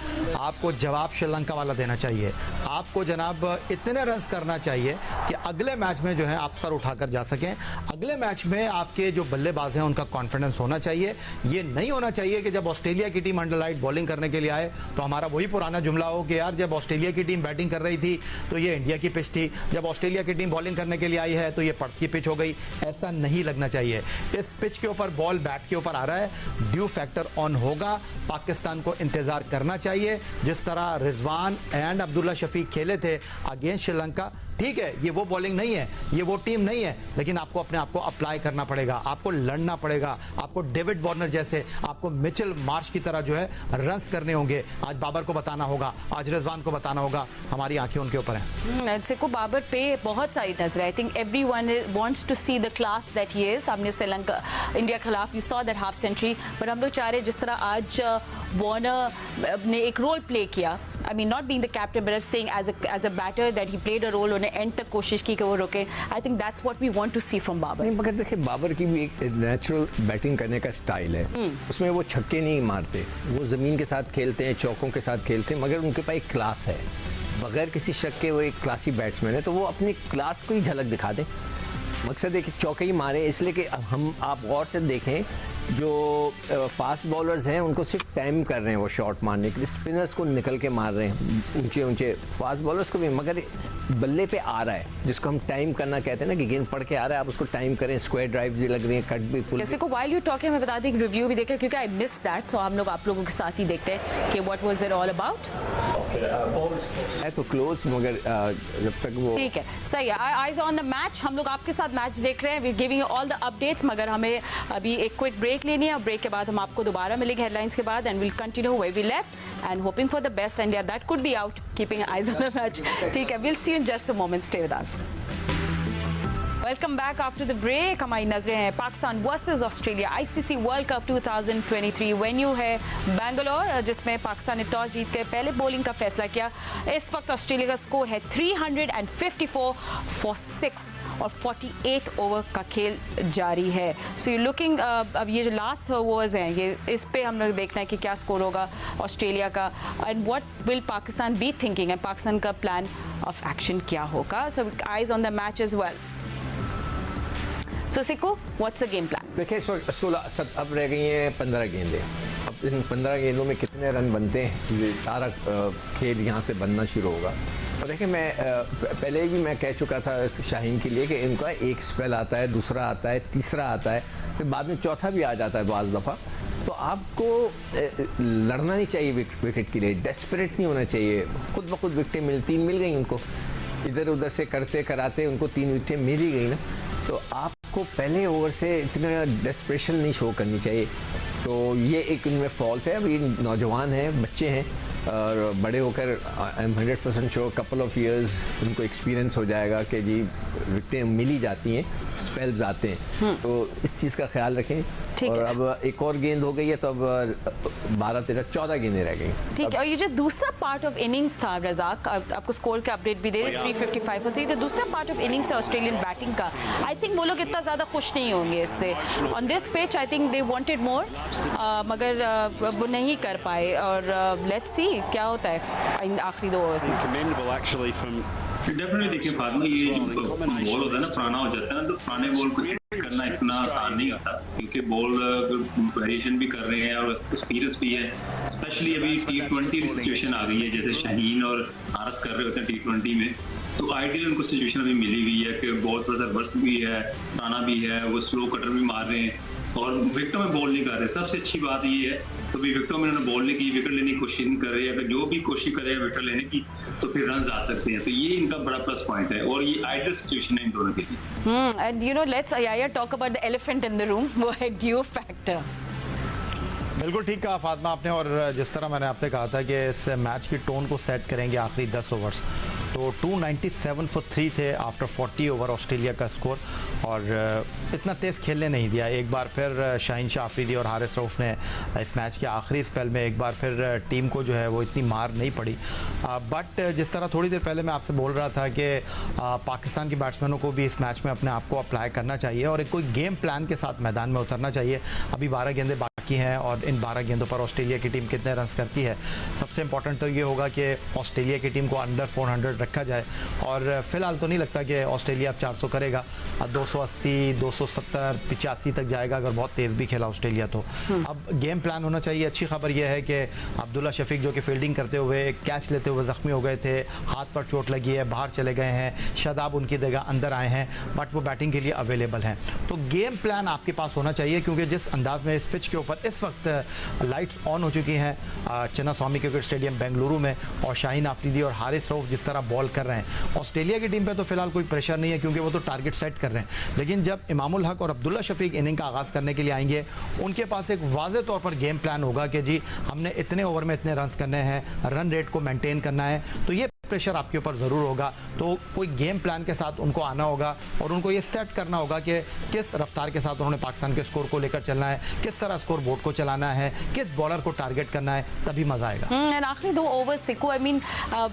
आपको जवाब श्रीलंका वाला देना चाहिए। आपको जनाब इतने रन्स करना चाहिए कि अगले मैच में जो है आप सर उठाकर जा सकें। अगले मैच में आपके जो बल्लेबाज हैं उनका कॉन्फिडेंस होना चाहिए। ये नहीं होना चाहिए कि जब ऑस्ट्रेलिया की टीम अंडरलाइट बॉलिंग करने के लिए आए तो हमारा वही पुराना जुमला हो कि यार जब ऑस्ट्रेलिया की टीम बैटिंग कर रही थी तो ये इंडिया की पिच थी, जब ऑस्ट्रेलिया की टीम बॉलिंग करने के लिए आई है तो ये पर्थ की पिच हो गई। ऐसा नहीं लगना चाहिए। इस पिच के ऊपर बॉल बैट के ऊपर आ रहा है, ड्यू फैक्टर ऑन होगा। पाकिस्तान को इंतजार करना चाहिए, जिस तरह रिजवान एंड अब्दुल्ला शफीक खेले थे अगेंस्ट श्रीलंका। ठीक है, ये वो बॉलिंग नहीं है, ये वो टीम नहीं है, लेकिन आपको अपने आप को अप्लाई करना पड़ेगा, आपको लड़ना पड़ेगा, आपको डेविड वार्नर जैसे, आपको मिचेल मार्श की तरह जो है रन्स करने होंगे। आज बाबर को बताना होगा, आज रिजवान को बताना होगा, हमारी आंखें उनके ऊपर हैं। देखो बाबर पे बहुत सारी नजर, I think everyone wants to see the class that he is. हमने श्रीलंका इंडिया के खिलाफ you saw that half century, पर हम लोग चाह रहे जिस तरह आज वार्नर ने एक रोल प्ले किया, I mean not being the captain but I'm saying as a batter that he played a role, उन्हें एंड तक कोशिश की कि वो रोके। I think that's what we want to see from Babar. नहीं, मगर देखिए बाबर की भी एक नेचुरल बैटिंग करने का स्टाइल है, उसमें वो छक्के नहीं मारते, वो जमीन के साथ खेलते हैं, चौकों के साथ खेलते हैं, मगर उनके पास एक क्लास है, बगैर किसी शक के वो एक क्लासी बैट्समैन है, तो वो अपनी क्लास को ही झलक दिखा दें। मकसद है कि चौके ही मारे, इसलिए कि हम आप गौर से देखें जो फास्ट बॉलर्स हैं उनको सिर्फ टाइम कर रहे हैं वो शॉट मारने के लिए, स्पिनर्स को निकल के मार रहे हैं ऊंचे ऊंचे, फास्ट बॉलर्स को भी, मगर बल्ले पे आ रहा है जिसको हम टाइम करना कहते हैं ना, कि गेंद पड़ के आ रहा है, आप उसको टाइम करें, स्क्वायर ड्राइव भी लग रही है, कट भी फुल। जैसे को व्हाइल यू टॉकिंग मैं बता दी रिव्यू भी देखा क्योंकि आई मिस दैट, तो हम लोग आप लोगों के साथ ही देखते हैं कि what was it all about. है तो क्लोज, मगर जब तक वो ठीक है, सही है। आईज ऑन द मैच, हम लोग आपके साथ मैच देख रहे हैं, we giving you all the updates, मगर हमें अभी एक क्विक ब्रेक लेनी है और ब्रेक के बाद हम आपको दोबारा मिलेंगे हेडलाइंस के बाद, and will continue where we left and hoping for the best India that could be out, keeping eyes on the match. ठीक है, will see you in just a moment, stay with us. Welcome back after the break. हमारी नजरें हैं Pakistan versus Australia ICC world cup 2023। Venue है बेंगलोर, जिसमें पाकिस्तान ने toss जीत कर पहले बॉलिंग का फैसला किया। इस वक्त ऑस्ट्रेलिया का स्कोर है 354 फॉर 6 और 48 ओवर का खेल जारी है। सो यू लुकिंग, अब ये जो लास्ट ओवर्स हैं ये इस पे हम लोग देखना है कि क्या स्कोर होगा ऑस्ट्रेलिया का, and what will Pakistan be thinking, and Pakistan का प्लान ऑफ एक्शन क्या होगा। So eyes on the match as well. So Siku, what's the game plan? देखिए 16 अब रह गई हैं 15 गेंदें। अब इन 15 गेंदों में कितने रन बनते हैं, ये सारा खेल यहाँ से बनना शुरू होगा। और देखिए मैं पहले भी मैं कह चुका था शाहीन के लिए कि इनका एक स्पेल आता है, दूसरा आता है, तीसरा आता है, फिर बाद में चौथा भी आ जाता है बाज़ दफ़ा। तो आपको लड़ना नहीं चाहिए विकेट के लिए, डेस्परेट नहीं होना चाहिए। खुद ब खुद विकेटें 3 मिल गई उनको, इधर उधर से करते कराते उनको 3 विकेटें मिल ही गई ना। तो आपको पहले ओवर से इतना डेस्परेशन नहीं शो करनी चाहिए। तो ये एक इनमें फॉल्ट है। अभी नौजवान हैं, बच्चे हैं, और बड़े होकर I am 100% sure couple of years उनको एक्सपीरियंस हो जाएगा कि जी विकेटें मिली जाती हैं, स्पेल्स आते हैं। तो इस चीज़ का ख्याल रखें। और अब एक और गेंद हो गई है, तो अब 12, 13, 14 गेंदें रह गई। ठीक है, और ये जो दूसरा पार्ट ऑफ इनिंग्स था रजाक, आपको स्कोर का अपडेट भी दे 355 सही, तो दूसरा पार्ट ऑफ इनिंग्स है ऑस्ट्रेलियन बैटिंग का। आई थिंक वो लोग इतना ज़्यादा खुश नहीं होंगे इससे। On this pitch I think they wanted more, मगर वो नहीं कर पाए। और लेट्स सी क्या होता है आखिरी 2 ओवर्स में। डेफिनेटली देखिए फातिमा, ये जो बॉल होता है ना, पुराना हो जाता है ना, तो पुराने बॉल को हिट करना इतना आसान नहीं होता, क्योंकि बॉल वेरिएशन भी कर रहे हैं और एक्सपीरियंस भी है। स्पेशली अभी T20 की सिचुएशन आ गई है, जैसे शाहीन और आरस कर रहे होते हैं T20 में, तो आइडियल उनको सिचुएशन अभी मिली हुई है कि बॉल थोड़ा सा रिवर्स भी है, पुराना भी है, वो स्लो कटर भी मार रहे हैं और विकेटों में बॉल नहीं कर रहे। सबसे अच्छी बात ये है, तो भी विकेटों में उन्होंने बॉल नहीं की, विकेट लेने की कोशिश नहीं कर रहे। अगर जो भी कोशिश करेगा विकेट लेने की, तो फिर रन आ सकते हैं। तो ये इनका बड़ा प्लस पॉइंट है और ये आइडियल सिचुएशन है इन दोनों के लिए। And you no let's talk about the elephant in the room, वो है ड्यू फैक्टर। बिल्कुल ठीक कहा फातिमा आपने, और जिस तरह मैंने आपसे कहा था कि इस मैच की टोन को सेट करेंगे आखिरी 10 ओवर्स, तो 297 फॉर 3 थे आफ्टर 40 ओवर ऑस्ट्रेलिया का स्कोर, और इतना तेज़ खेलने नहीं दिया। एक बार फिर शाहीन शाह अफरीदी और हारिस रऊफ ने इस मैच के आखिरी स्पेल में एक बार फिर टीम को जो है वो इतनी मार नहीं पड़ी। बट जिस तरह थोड़ी देर पहले मैं आपसे बोल रहा था कि पाकिस्तान के बैट्समैनों को भी इस मैच में अपने आप को अप्लाई करना चाहिए और एक कोई गेम प्लान के साथ मैदान में उतरना चाहिए। अभी 12 गेंदें बाकी हैं और इन 12 गेंदों पर ऑस्ट्रेलिया की टीम कितने रन करती है। सबसे इंपॉर्टेंट तो ये होगा कि ऑस्ट्रेलिया की टीम को अंडर 400 रखा जाए, और फिलहाल तो नहीं लगता कि ऑस्ट्रेलिया अब 400 करेगा। 280, 270, 85 तक जाएगा अगर बहुत तेज़ भी खेला ऑस्ट्रेलिया तो। अब गेम प्लान होना चाहिए। अच्छी खबर यह है कि अब्दुल्ला शफीक जो कि फील्डिंग करते हुए कैच लेते हुए ज़ख्मी हो गए थे, हाथ पर चोट लगी है, बाहर चले गए हैं, शादाब उनकी जगह अंदर आए हैं, बट वो बैटिंग के लिए अवेलेबल हैं। तो गेम प्लान आपके पास होना चाहिए, क्योंकि जिस अंदाज में इस पिच के ऊपर इस वक्त लाइट्स ऑन हो चुकी हैं चिन्ना स्वामी क्रिकेट स्टेडियम बेंगलुरु में, और शाहीन आफरीदी और हारिस रऊफ जिस तरह बॉल कर रहे हैं, ऑस्ट्रेलिया की टीम पे तो फिलहाल कोई प्रेशर नहीं है क्योंकि वो तो टारगेट सेट कर रहे हैं। लेकिन जब इमामुल हक और अब्दुल्ला शफीक इनिंग का आगाज़ करने के लिए आएंगे, उनके पास एक वाज़े तौर पर गेम प्लान होगा कि जी हमने इतने ओवर में इतने रन्स करने हैं, रन रेट को मेंटेन करना है। तो ये प्रेशर आपके ऊपर ज़रूर होगा। तो कोई गेम प्लान के साथ उनको आना होगा और उनको ये सेट करना होगा कि किस रफ्तार के साथ उन्होंने पाकिस्तान के स्कोर को लेकर चलना है, किस तरह स्कोर बोर्ड को चलाना है, किस बॉलर को टारगेट करना है, तभी मजा आएगा। आखिरी 2 ओवर सिको, आई मीन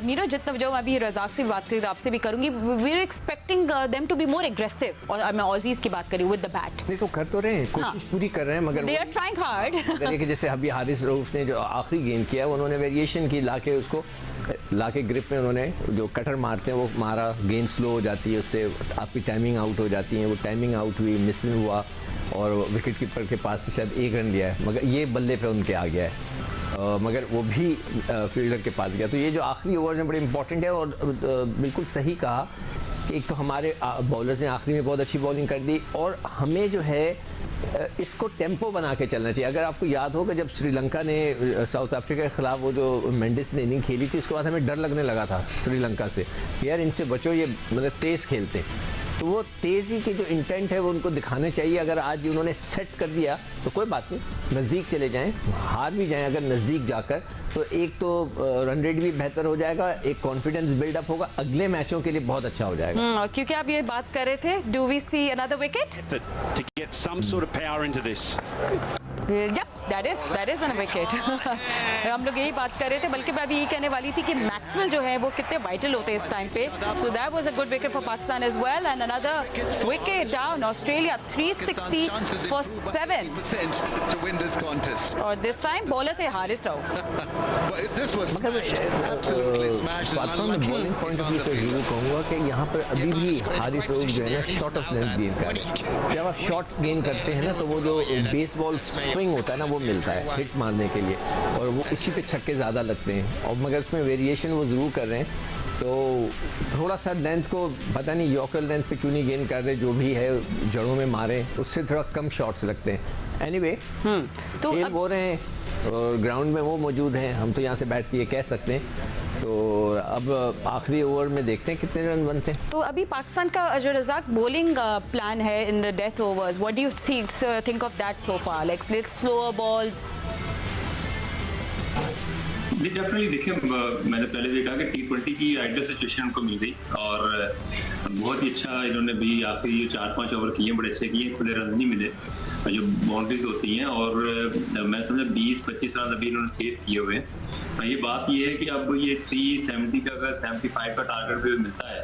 मीरो, जितना जब अभी रजाक से बात करी तो आपसे भी करूंगी, we are expecting them to be more aggressive, और मैं ऑजीज की बात करी विद द बैट। नहीं तो कर तो रहे हैं, कोशिश पूरी कर रहे हैं, मगर दे आर ट्राइंग हार्ड। जैसे अभी हारिस रऊफ ने जो आखिरी गेंद किया, उन्होंने वेरिएशन की लाके उसको ला के ग्रिप में उन्होंने जो कटर मारते हैं वो मारा, गेंद स्लो हो जाती है, उससे आपकी टाइमिंग आउट हो जाती है। वो टाइमिंग आउट हुई, मिसिंग हुआ और विकेट कीपर के पास से शायद 1 रन लिया है, मगर ये बल्ले पे उनके आ गया है, मगर वो भी फील्डर के पास गया। तो ये जो आखिरी ओवर में बड़े इंपॉर्टेंट है और बिल्कुल सही कहा कि एक तो हमारे बॉलर्स ने आखिरी में बहुत अच्छी बॉलिंग कर दी और हमें जो है इसको टेम्पो बना के चलना चाहिए। अगर आपको याद होगा जब श्रीलंका ने साउथ अफ्रीका के खिलाफ वो जो मेंडिस ने इनिंग खेली थी, उसके बाद हमें डर लगने लगा था श्रीलंका से, यार इनसे बचो, ये मतलब तेज़ खेलते। तो वो तेज़ी की जो इंटेंट है वो उनको दिखाने चाहिए। अगर आज उन्होंने सेट कर दिया तो कोई बात नहीं, नज़दीक चले जाएं, हार भी जाएं अगर नज़दीक जाकर, तो एक तो रन रेट भी बेहतर हो जाएगा, एक कॉन्फिडेंस बिल्डअप होगा, अगले मैचों के लिए बहुत अच्छा हो जाएगा। क्योंकि आप ये बात कर रहे थे, do we see another wicket? To get some sort of power into this. That is a wicket. हम लोग यही बात कर रहे थे, बल्कि मैं अभी यही कहने वाली थी कि मैक्सवेल जो है वो कितने वाइटल होते हैं इस टाइम पे। So that was a good wicket for Pakistan as well, and another wicket down. Australia 360 for 7. To win this contest. और this time बॉलर थे Haris Rauf. But this was absolutely smashed and unlucky. Bowling point of view से जरूर कहूँगा कि यहाँ पर अभी भी हारिस रऊफ जो है ना शॉर्ट ऑफ लेंथ गेंद कर रहे हैं। जब आप शॉर्ट गेंद करते हैं ना तो वो जो बेसबॉल स्विंग होता है ना वो मिलता है हिट मारने के लिए, और वो उसी पे छक्के ज़्यादा लगते हैं, और मगर उसमें वेरिएशन वो ज़रूर कर रहे हैं। तो थोड़ा सा लेंथ को पता नहीं यॉर्कर लेंथ पे क्यों नहीं गेंद कर रहे, जो भी है जड़ों में मारे, उससे थोड़ा कम शॉट्स लगते हैं। एनीवे तो खेल वो रहे हैं और ग्राउंड में वो मौजूद हैं, हम तो यहाँ से बैठ के ये कह सकते हैं। तो अब आखिरी ओवर में देखते हैं कितने रन बनते हैं। तो अभी पाकिस्तान का जो रज़ाक बॉलिंग प्लान है in the death overs, what do you think of that so far? Like slower balls? जी डेफिनेटली, देखिए मैंने पहले भी कहा कि T20 की आइडियल सिचुएशन उनको मिल गई और बहुत ही अच्छा इन्होंने भी आखिरी 4-5 ओवर किए, बड़े अच्छे किए, खुले रन नहीं मिले जो बाउंड्रीज होती हैं, और मैं समझा 20-25 रन अभी इन्होंने सेव किए हुए हैं। ये बात ये है कि अब ये 370 का अगर 75 का टारगेट भी मिलता है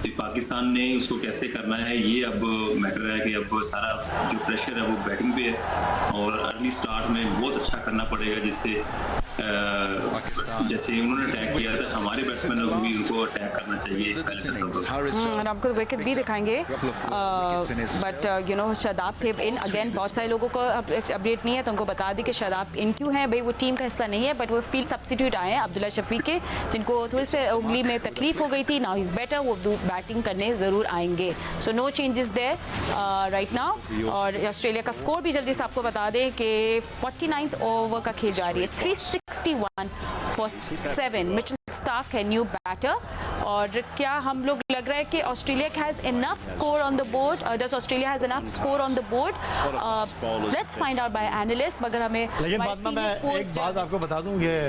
तो पाकिस्तान ने उसको कैसे करना है, ये अब मैटर है कि अब सारा जो प्रेशर है वो बैटिंग पे है और अर्ली स्टार्ट में बहुत अच्छा करना पड़ेगा, जिससे जैसे उन्होंने अटैक किया था हमारे बैट्समैन को भी उनको अटैक करना चाहिए। और आपको विकेट भी दिखाएंगे, बट यू नो शादाब थे इन अगेन। बहुत सारे लोगों को अपडेट नहीं है तो उनको बता दी कि शादाब इन क्यों है। भाई वो टीम का हिस्सा नहीं है, बट वो फील्ड सब्स्टिट्यूट आए हैं अब्दुल्ला शफीक के, जिनको थोड़ी से उंगली में तकलीफ हो गई थी। नाउ इज बेटर, वो बैटिंग करने ज़रूर आएंगे। So no changes there right now. और ऑस्ट्रेलिया का स्कोर भी जल्दी से आपको बता दें कि 49th ओवर का खेल जारी है, 361 for 7। मिचेल स्टार्क है न्यू बैटर। और क्या हम लोग लग रहा है कि Australia has enough score on the board? Does Australia has enough score on the board? Let's find out by analyst. मगर हमें लेकिन फातिमा मैं एक बात आपको बता दूं, ये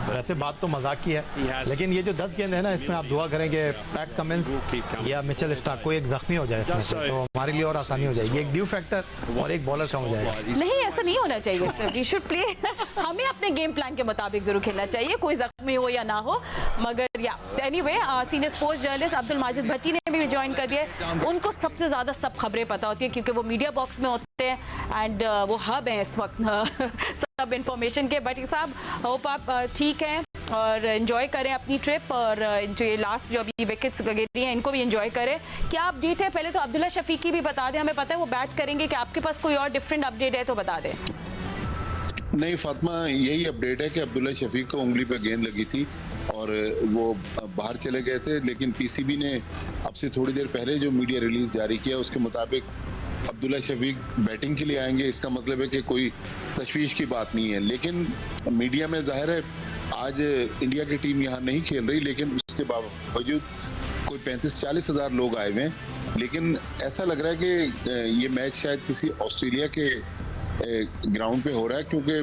वैसे बात तो मजाक की है, लेकिन ये जो 10 गेंद है ना, इसमें आप दुआ करेंगे पैट कमिंस या मिचेल स्टार्क को एक जख्मी हो जाए इसमें, तो हमारे लिए और आसानी हो जाएगी। एक ड्यू फैक्टर और एक बॉलर कम हो जाएगा। नहीं, ऐसा नहीं होना चाहिए। वी शुड प्ले, हमें अपने गेम प्लान के मुताबिक जरूर खेलना चाहिए, कोई जख्मी हो या ना हो। मगर या anyway, senior sports journalist Abdul Majid Bhatti ने भी ज्वाइन कर दिया। उनको सबसे ज़्यादा सब खबरें पता होती है क्योंकि वो मीडिया बॉक्स में होते हैं एंड वो हब हैं इस वक्त सब इंफॉर्मेशन के। भट्टी साहब, होप आप ठीक हैं और एंजॉय करें अपनी ट्रिप, और जो ये लास्ट जो अभी विकेट्स गिरी हैं इनको भी एंजॉय करें। क्या अपडेट है? पहले तो अब्दुल्ला शफीकी भी बता दें, हमें पता है वो बैट करेंगे, कि आपके पास कोई और डिफरेंट अपडेट है तो बता दें। नहीं फातिमा, यही अपडेट है कि अब्दुल्ला शफीक को उंगली पर गेंद लगी थी और वो बाहर चले गए थे, लेकिन पीसीबी ने अब से थोड़ी देर पहले जो मीडिया रिलीज जारी किया उसके मुताबिक अब्दुल्ला शफीक बैटिंग के लिए आएंगे। इसका मतलब है कि कोई तशवीश की बात नहीं है। लेकिन मीडिया में जाहिर है आज इंडिया की टीम यहाँ नहीं खेल रही, लेकिन उसके बावजूद कोई 35-40 हज़ार लोग आए हुए हैं। लेकिन ऐसा लग रहा है कि ये मैच शायद किसी ऑस्ट्रेलिया के ग्राउंड पे हो रहा है, क्योंकि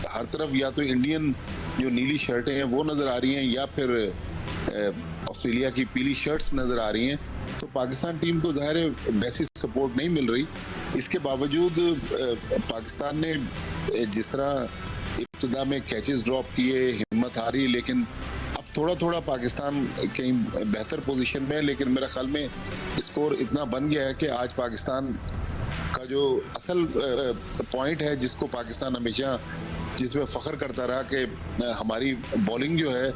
हर तरफ या तो इंडियन जो नीली शर्टें हैं वो नज़र आ रही हैं या फिर ऑस्ट्रेलिया की पीली शर्ट्स नज़र आ रही हैं। तो पाकिस्तान टीम को ज़ाहिर है वैसी सपोर्ट नहीं मिल रही। इसके बावजूद पाकिस्तान ने जिस तरह इब्तिदा में कैचेस ड्रॉप किए, हिम्मत हारी, लेकिन अब थोड़ा थोड़ा पाकिस्तान कहीं बेहतर पोजीशन में है। लेकिन मेरा ख्याल में स्कोर इतना बन गया है कि आज पाकिस्तान का जो असल पॉइंट है, जिसको पाकिस्तान हमेशा जिसमें फ़ख्र करता रहा कि हमारी बॉलिंग जो है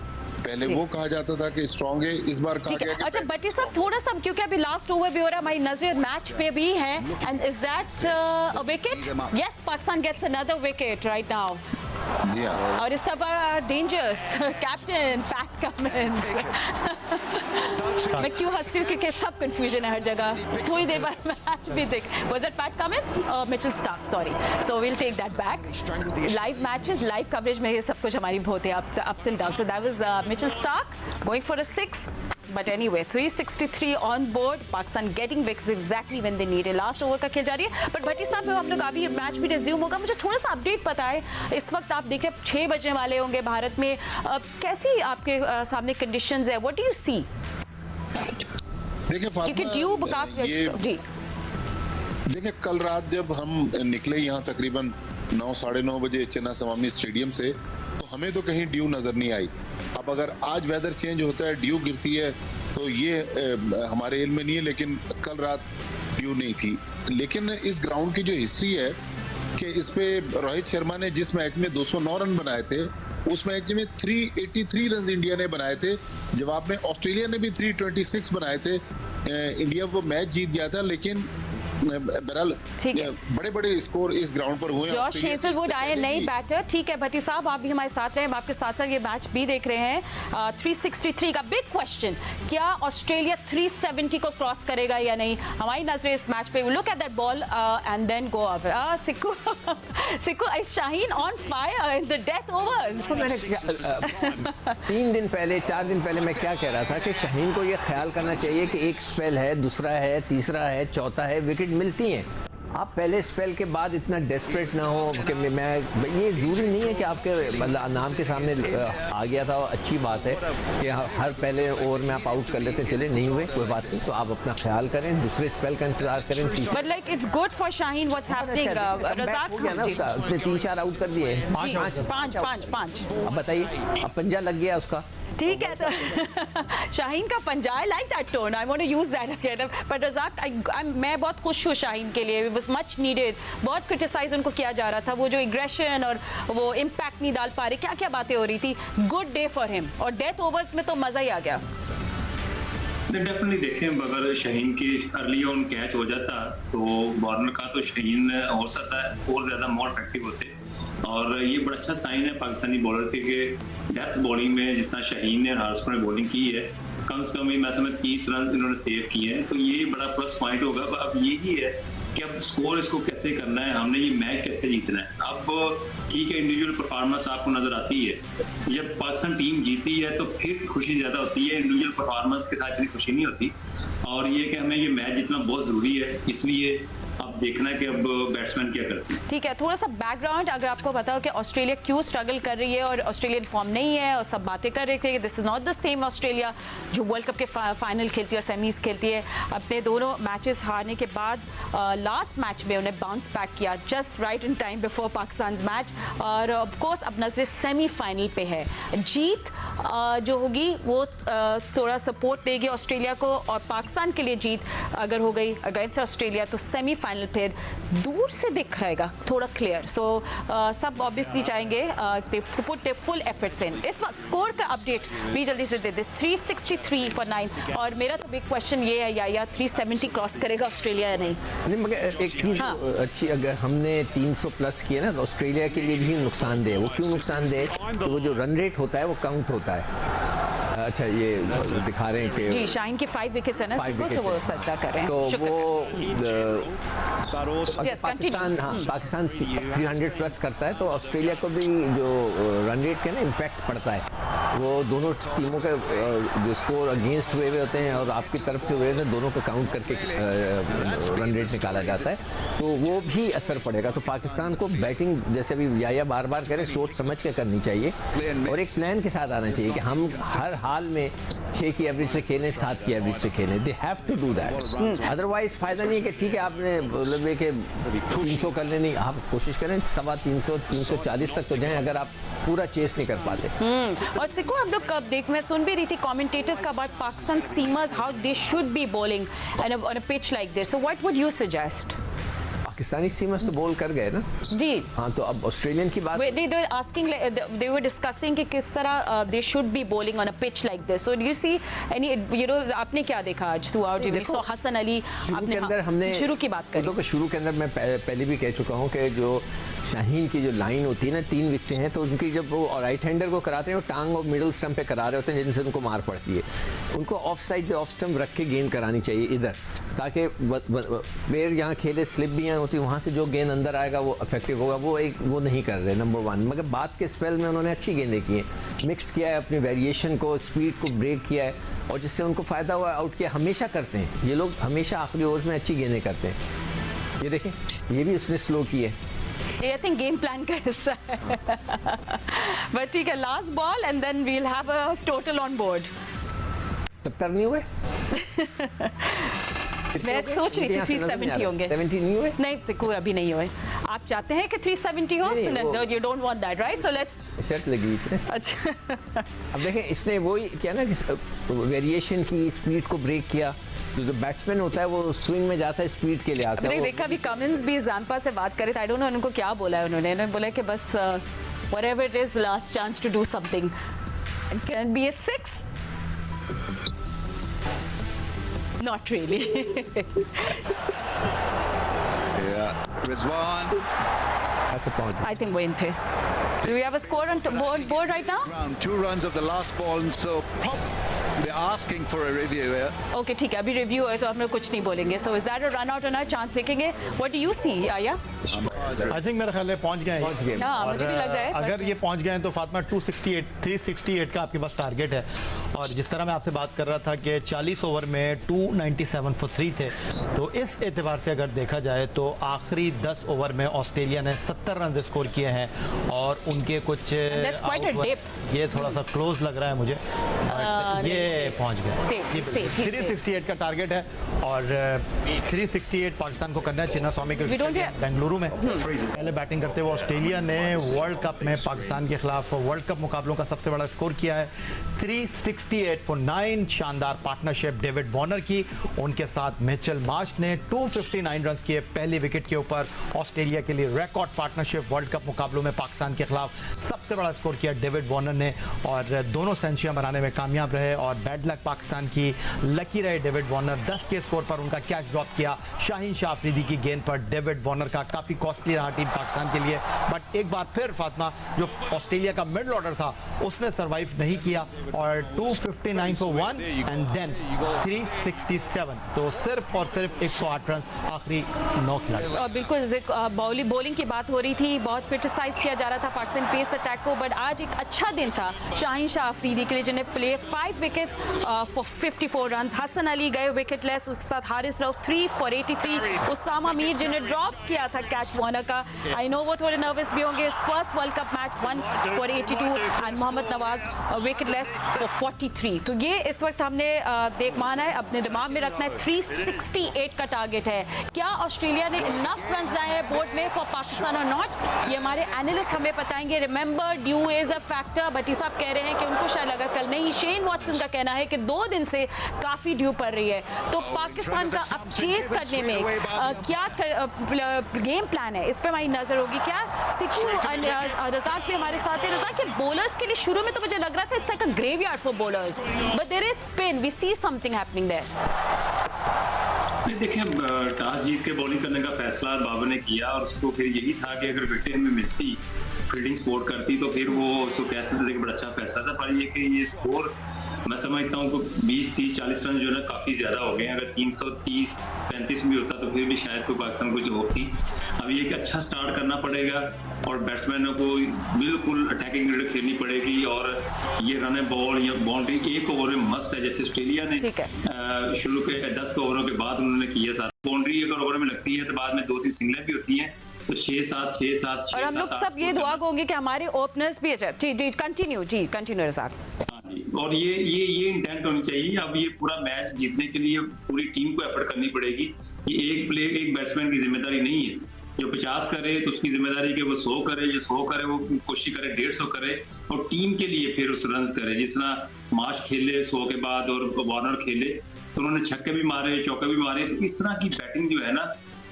पहले जी। वो कहा जाता था कि स्ट्रांग है, इस बार कहा ठीक गया है। कि अच्छा भट्टी साहब थोड़ा सा, क्योंकि अभी लास्ट ओवर भी हो रहा है, हमारी नजर मैच पे भी है, and is that a wicket? Yes, Pakistan gets another wicket right now, जी हाँ, और इस सब डेंजरस कैप्टन पैट कमिंस। मैं क्यों हंस रही हूँ, क्योंकि सब कंफ्यूजन है हर जगह। थोड़ी देर बाद मैच भी देख, वाज इट पैट कमिंस और Mitchell Starc? Sorry, so we'll take that back. Live matches, live coverage में ये सब कुछ हमारी होते हैं, ups and down. So that was Mitchell Starc going for a 6, but anyway 363 on board, Pakistan getting wickets exactly when they need it. Last over का खेल जारी है, बट भट्टी साहब हम लोग अभी मैच भी रिज्यूम होगा, मुझे थोड़ा सा अपडेट पता है। इस वक्त आप देख रहे हैं 6 बजने वाले होंगे भारत में, कैसी आपके सामने कंडीशंस है, व्हाट डू यू सी? देखिए क्योंकि ड्यू काफी जी, देखिए कल रात जब हम निकले यहाँ तकरीबन 9 साढ़े 9 बजे चन्ना सवामी स्टेडियम से, तो हमें तो कहीं ड्यू नजर नहीं आई। अब अगर आज वेदर चेंज होता है, ड्यू गिरती है, तो ये हमारे इल्म में नहीं है, लेकिन कल रात ड्यू नहीं थी। लेकिन इस ग्राउंड की जो हिस्ट्री है कि इस पे रोहित शर्मा ने जिस मैच में 209 रन बनाए थे, उस मैच में 383 रन इंडिया ने बनाए थे। जवाब में ऑस्ट्रेलिया ने भी 326 बनाए थे। इंडिया वो मैच जीत गया था, लेकिन बहरहाल बड़े बड़े स्कोर इस ग्राउंड पर हुए। जॉश हेजलवुड आए नई बैटर। ठीक है भट्टी साहब, आप भी हमारे साथ रहे, हम आपके साथ साथ ये मैच भी देख रहे हैं। 363 का बिग क्वेश्चन, क्या ऑस्ट्रेलिया 370 को क्रॉस करेगा या नहीं? हमारी नजरें इस मैच पे, look at that ball and then go off. Sikku Sikku Shaheen on fire in the death overs. 3 दिन पहले 4 दिन पहले मैं क्या कह रहा था कि शाहीन को ये ख्याल करना चाहिए कि एक स्पेल है, दूसरा है, तीसरा है, चौथा है, विकेट मिलती हैं। आप पहले स्पेल के बाद इतना डेस्परेट ना हो कि मैं, ये ज़रूरी नहीं है कि आपके मतलब नाम के सामने आ गया था, अच्छी बात है कि हर पहले ओवर में आप आउट कर लेते, चले नहीं हुए कोई बात नहीं, तो आप अपना ख्याल करें, दूसरे स्पेल का इंतजार करें। But like it's good for Shaheen, what's happening? Razzaq हो गया ना उसका, उसने 3-4 आउट कर दिए, 5। अब बताइए, अब पंजा लग गया उसका। ठीक है, तो शाहीन का पंजा, I like that tone, I want to use that again. But Razzaq, मैं बहुत खुश हूँ शाहीन के लिए, वाज मच नीडेड। बहुत क्रिटिसाइज उनको किया जा रहा था, वो जो एग्रेशन और वो इम्पैक्ट नहीं डाल पा रहे, क्या क्या बातें हो रही थी। गुड डे फॉर हिम, और डेथ ओवर्स में तो मजा ही आ गया। डेफिनेटली देखें, अगर शाहीन की अर्ली ऑन कैच हो जाता तो वार्नर का, तो शाहीन हो सकता है और ज्यादा मोर इफेक्टिव होते। और ये बड़ा अच्छा साइन है पाकिस्तानी बॉलर्स के कि डेथ बॉलिंग में जिस तरह शाहीन ने और हार्स ने बॉलिंग की है, कम से कम मैं समझ 30 रन इन्होंने सेव किए हैं, तो ये बड़ा प्लस पॉइंट होगा। अब यही है कि अब स्कोर इसको कैसे करना है, हमने ये मैच कैसे जीतना है। अब ठीक है, इंडिविजुअल परफॉर्मेंस आपको नजर आती है, जब पाकिस्तान टीम जीती है तो फिर खुशी ज्यादा होती है, इंडिविजुअल परफॉर्मेंस के साथ इतनी खुशी नहीं होती। और ये कि हमें ये मैच जीतना बहुत जरूरी है, इसलिए अब देखना है कि अब बैट्समैन क्या करते हैं। ठीक है, थोड़ा सा बैकग्राउंड अगर आपको पता हो कि ऑस्ट्रेलिया क्यों स्ट्रगल कर रही है और ऑस्ट्रेलियन फॉर्म नहीं है, और सब बातें कर रहे थे कि this is not the same Australia जो वर्ल्ड कप के फाइनल खेलती है और सेमीज खेलती है। अपने दोनों मैचेस हारने के बाद लास्ट मैच में उन्हें बाउंस बैक किया just right in time before Pakistan match, और ऑफ कोर्स अब नजरें सेमीफाइनल पे है। जीत जो होगी वो थोड़ा सपोर्ट देगी ऑस्ट्रेलिया को, और पाकिस्तान के लिए जीत अगर हो गई अगेंस्ट ऑस्ट्रेलिया तो सेमीफाइनल फिर दूर से दिख रहेगा, थोड़ा क्लियर। सो सब ऑब्वियसली चाहेंगे they put there full efforts in. इस वक्त स्कोर का अपडेट भी जल्दी से दे दे, 363 फॉर 9। और मेरा तो बिग क्वेश्चन ये है या 370 क्रॉस करेगा ऑस्ट्रेलिया या नहीं? मगर एक चीज अच्छी, अगर हमने 300 प्लस किए ना, तो ऑस्ट्रेलिया के लिए भी नुकसानदेह। वो क्यों नुकसानदेह? तो वो जो रन रेट होता है वो काउंट होता है। अच्छा, ये दिखा रहे हैं कि जी शाहीन की 5 विकेट्स है ना, तो वो सजदा कर रहे हैं। तो वो पाकिस्तान 300 प्लस करता है, तो ऑस्ट्रेलिया को भी जो रन रेट का ना इम्पैक्ट पड़ता है। वो दोनों टीमों के जो स्कोर अगेंस्ट हुए होते हैं और आपकी तरफ से हुए हैं, दोनों को काउंट करके रन रेट निकाला जाता है, तो वो भी असर पड़ेगा। तो पाकिस्तान को बैटिंग, जैसे अभी याया बार बार कह रहे, सोच समझ के करनी चाहिए और एक प्लान के साथ आना चाहिए कि हम हर हाल में 6 की एवरेज से खेलें, 7 की एवरेज से खेलें। They have to do that, otherwise फायदा नहीं है कि ठीक है आपने मतलब कि 300 कर ले, नहीं, आप कोशिश करें 350 340 तक तो जाएं, अगर आप पूरा चेस नहीं कर पाते। और सिक्को, हम लोग कब देख, मैं सुन भी रही थी कमेंटेटर्स का about Pakistan seamers, how they should be bowling on a pitch like this, so what would you suggest? Pakistani seamers तो बॉल कर गए ना जी। हाँ, तो अब ऑस्ट्रेलियन की बात They were asking, they were discussing कि किस तरह they should be bowling on a pitch like this. So do you see any, आपने क्या देखा आज throughout? We saw Hasan Ali, शुरू के अंदर हमने शुरू की बात करी। शुरू के अंदर मैं पहले भी कह चुका हूँ कि जो शाहीन की जो लाइन होती है ना, 3 विकेटें हैं, तो उनकी जब वो राइट हैंडर को कराते हैं वो टांग और मिडिल स्टंप पे करा रहे होते हैं, जिनसे उनको मार पड़ती है। उनको ऑफ साइड ऑफ स्टंप रख के गेंद करानी चाहिए इधर, ताकि प्लेयर यहाँ खेले, स्लिप भी यहाँ होती है, वहाँ से जो गेंद अंदर आएगा वो इफेक्टिव होगा। वो नहीं कर रहे, नंबर 1। मगर बाद के स्पेल में उन्होंने अच्छी गेंदें की हैं, मिक्स किया है, अपनी वेरिएशन को, स्पीड को ब्रेक किया है, और जिससे उनको फ़ायदा हुआ, आउट किया। हमेशा करते हैं ये लोग, हमेशा आखिरी ओवर में अच्छी गेंदें करते हैं। ये देखें, ये भी उसने स्लो की है। I think game plan का हिस्सा है। But ठीक है, last ball and then we'll have a total on board. 70 नहीं हुए? मैं सोच रही थी 370 होंगे। 70 नहीं हुए? नहीं, सिक्योर अभी नहीं हुए। आप चाहते हैं कि 370 हो? No, you don't want that, right? So let's. शर्त लगी थी। अच्छा। अब देखें, इसने वही किया ना कि वेरिएशन की, स्पीड को ब्रेक किया। जो बैट्समैन होता है वो स्विंग में जाता है, स्पीड के लिए आता है। देखा अभी कमिंस भी ज़ाम्पा से बात करे, आई डोंट नो उनको क्या बोला है उन्होंने बोला कि बस whatever it is, last chance to do something. It can be a 6. Not really. Yeah, Rizwan. That's a point. I think win थे. Do we have a score on board right now? Round 2 runs of the last ball, and so they're asking for a review here. Okay, ठीक है, अभी review है तो हम लोग कुछ नहीं बोलेंगे. So is that a run out on our chance देखेंगे? What do you see, Aya? I think मेरा ख्याल है पहुंच गए हैं। हाँ, मुझे भी लग रहा है। अगर ये पहुंच गए हैं तो फातिमा 368 का आपके पास टारगेट है, और जिस तरह मैं आपसे बात कर रहा था कि 40 ओवर में 297 फॉर 3 थे, तो इस एतबार से अगर देखा जाए तो आखिरी 10 ओवर में ऑस्ट्रेलिया ने 70 रन स्कोर किए हैं, और उनके कुछ ये थोड़ा सा क्लोज लग रहा है मुझे, ये पहुंच गए। 368 का टारगेट है, और 368 पाकिस्तान को करना है। चिन्ना स्वामी के बेंगलुरु में पहले बैटिंग करते हुए ऑस्ट्रेलिया ने वर्ल्ड कप में पाकिस्तान के खिलाफ वर्ल्ड कप मुकाबलों का सबसे बड़ा स्कोर किया है 368 फॉर 9। शानदार पार्टनरशिप डेविड वार्नर की, उनके साथ मिचेल मार्श ने 259 रन किए पहली विकेट के ऊपर। ऑस्ट्रेलिया के लिए रिकॉर्ड पार्टनरशिप, वर्ल्ड कप मुकाबलों में पाकिस्तान के खिलाफ सबसे बड़ा स्कोर किया डेविड वार्नर ने, और दोनों सेंचुरियां बनाने में कामयाब रहे। और बैड लक पाकिस्तान की, लकी रहे डेविड वार्नर। 10 के स्कोर पर उनका कैच ड्रॉप किया शाहीन शाह अफरीदी की गेंद पर। डेविड वार्नर का काफ़ी कॉस्टली रहा टीम पाकिस्तान के लिए, बट एक बार फिर फातिमा, जो ऑस्ट्रेलिया का मिडल ऑर्डर था उसने सर्वाइव नहीं किया, और 259 फॉर 1 एंड देन 367, तो सिर्फ और सिर्फ 108 रन आखिरी 9 खिलाड़ी। और बिल्कुल बॉलिंग की बात हो रही थी, बहुत क्रिटिसाइज किया जा रहा था पाकिस्तान पेस अटैक को, बट आज एक अच्छा दिन था शाहीन शाह अफरीदी के लिए, जिन्हें play 5 wickets for 54 run. Hasan Ali गए विकेटलेस, उसके साथ हारिस रऊफ 3 फॉर 83। उसामा मीर जिन्हें ड्रॉप किया था कैच वार्नर का, आई नो वो थोड़े नर्वस भी होंगे। इस first world cup match 1 for 82, and Mohammad Nawaz wicketless for 43। तो ये इस वक्त हमने माना है, अपने दिमाग में रखना है 368 का टारगेट है। क्या ऑस्ट्रेलिया ने इनफ रन आए हैं बोर्ड में फॉर पाकिस्तान और नॉट, ये हमारे एनालिस्ट हमें बताएंगे। Remember due is a factor, बटी साहब कह रहे हैं कि उनको शायद लगा कल नहीं। शेन वॉटसन का कहना है कि 2 दिन से काफी ड्यू पड़ रही है, तो पाकिस्तान का अब चेस करने में क्या गेम प्लान है, इस पे हमारी नजर होगी। क्या सिक्कू रज़ाक भी हमारे साथ है। रज़ाक के बॉलर्स के लिए शुरू में तो मुझे लग रहा था it's like a graveyard for bowlers, but there is spin, we see something happening there. देखिए, टॉस जीत के बॉलिंग करने का फैसला बाबर ने किया, और उसको फिर यही था कि अगर विकेट हमें मिलती, फील्डिंग स्कोर करती, तो फिर वो उसको कह सकते थे कि बड़ा अच्छा फैसला था। पर ये कि ये स्कोर मैं समझता हूँ कि 20, 30, 40 रन जो है ना काफ़ी ज़्यादा हो गए। अगर 330, 35 भी होता तो फिर भी शायद कोई पाकिस्तान को जो होप थी। अब ये कि अच्छा स्टार्ट करना पड़ेगा, और बैट्समैनों को बिल्कुल अटैकिंग क्रिकेट खेलनी पड़ेगी, और ये रन बॉल या बाउंड्री 1 ओवर में मस्ट है, जैसे ऑस्ट्रेलिया ने शुरू के 10 ओवरों के बाद उन्होंने किया। सारा बाउंड्री 1 ओवर में लगती है, तो बाद में 2-3 सिंगलें भी होती हैं, तो 6-7, 6-7, और हम लोग सब ये दुआ होंगे कि हमारे ओपनर्स भी अच्छा। जी कंटिन्यू रज़ाक। और ये इंटेंट होनी चाहिए। अब ये पूरा मैच जीतने के लिए पूरी टीम को एफर्ट करनी पड़ेगी। ये एक बैट्समैन की जिम्मेदारी नहीं है। जो 50 करे तो उसकी जिम्मेदारी कि वो 100 करे, या 100 करे वो कोशिश करे 150 करे, और टीम के लिए फिर उस रन करे। जिस तरह मार्श खेले 100 के बाद और वार्नर खेले, तो उन्होंने छक्के भी मारे, चौके भी मारे। तो इस तरह की बैटिंग जो है ना,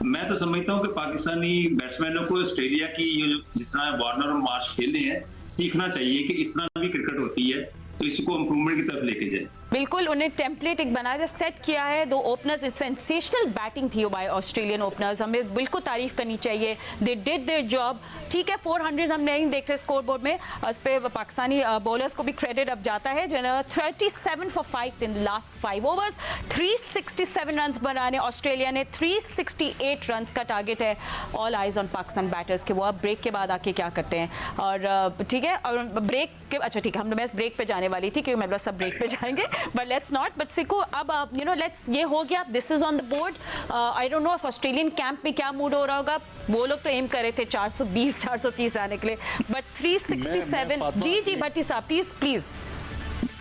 मैं तो समझता हूँ कि पाकिस्तानी बैट्समैनों को ऑस्ट्रेलिया की ये जिस तरह वार्नर और मार्श खेलने हैं सीखना चाहिए कि इस तरह भी क्रिकेट होती है, तो इसको इम्प्रूवमेंट की तरफ लेके जाए। बिल्कुल, उन्हें टेम्पलेट एक बनाया था, सेट किया है। दो ओपनर्स, सेंसेशनल बैटिंग थी बाय ऑस्ट्रेलियन ओपनर्स, हमें बिल्कुल तारीफ करनी चाहिए। They did their job. ठीक है, 400 हम नहीं देख रहे स्कोर बोर्ड में, इस पे पाकिस्तानी बॉलर्स को भी क्रेडिट अब जाता है। 37 for 5 in last 5 overs, 367 run बनाने ऑस्ट्रेलिया ने, 368 रन का टारगेट है। All eyes on Pakistan batters के वो अब ब्रेक के बाद आके क्या करते हैं। और ठीक है, और ब्रेक के अच्छा ठीक है, मैं ब्रेक पे जाने वाली थी क्योंकि मतलब सब ब्रेक पे जाएंगे, but let's not. But सिको अब you know let's ये हो गया, this is on the board. I don't know if Australian camp में क्या मूड हो रहा होगा। वो लोग तो एम कर रहे थे 420 430 आने के लिए, but 367। जी भट्टी साहब प्लीज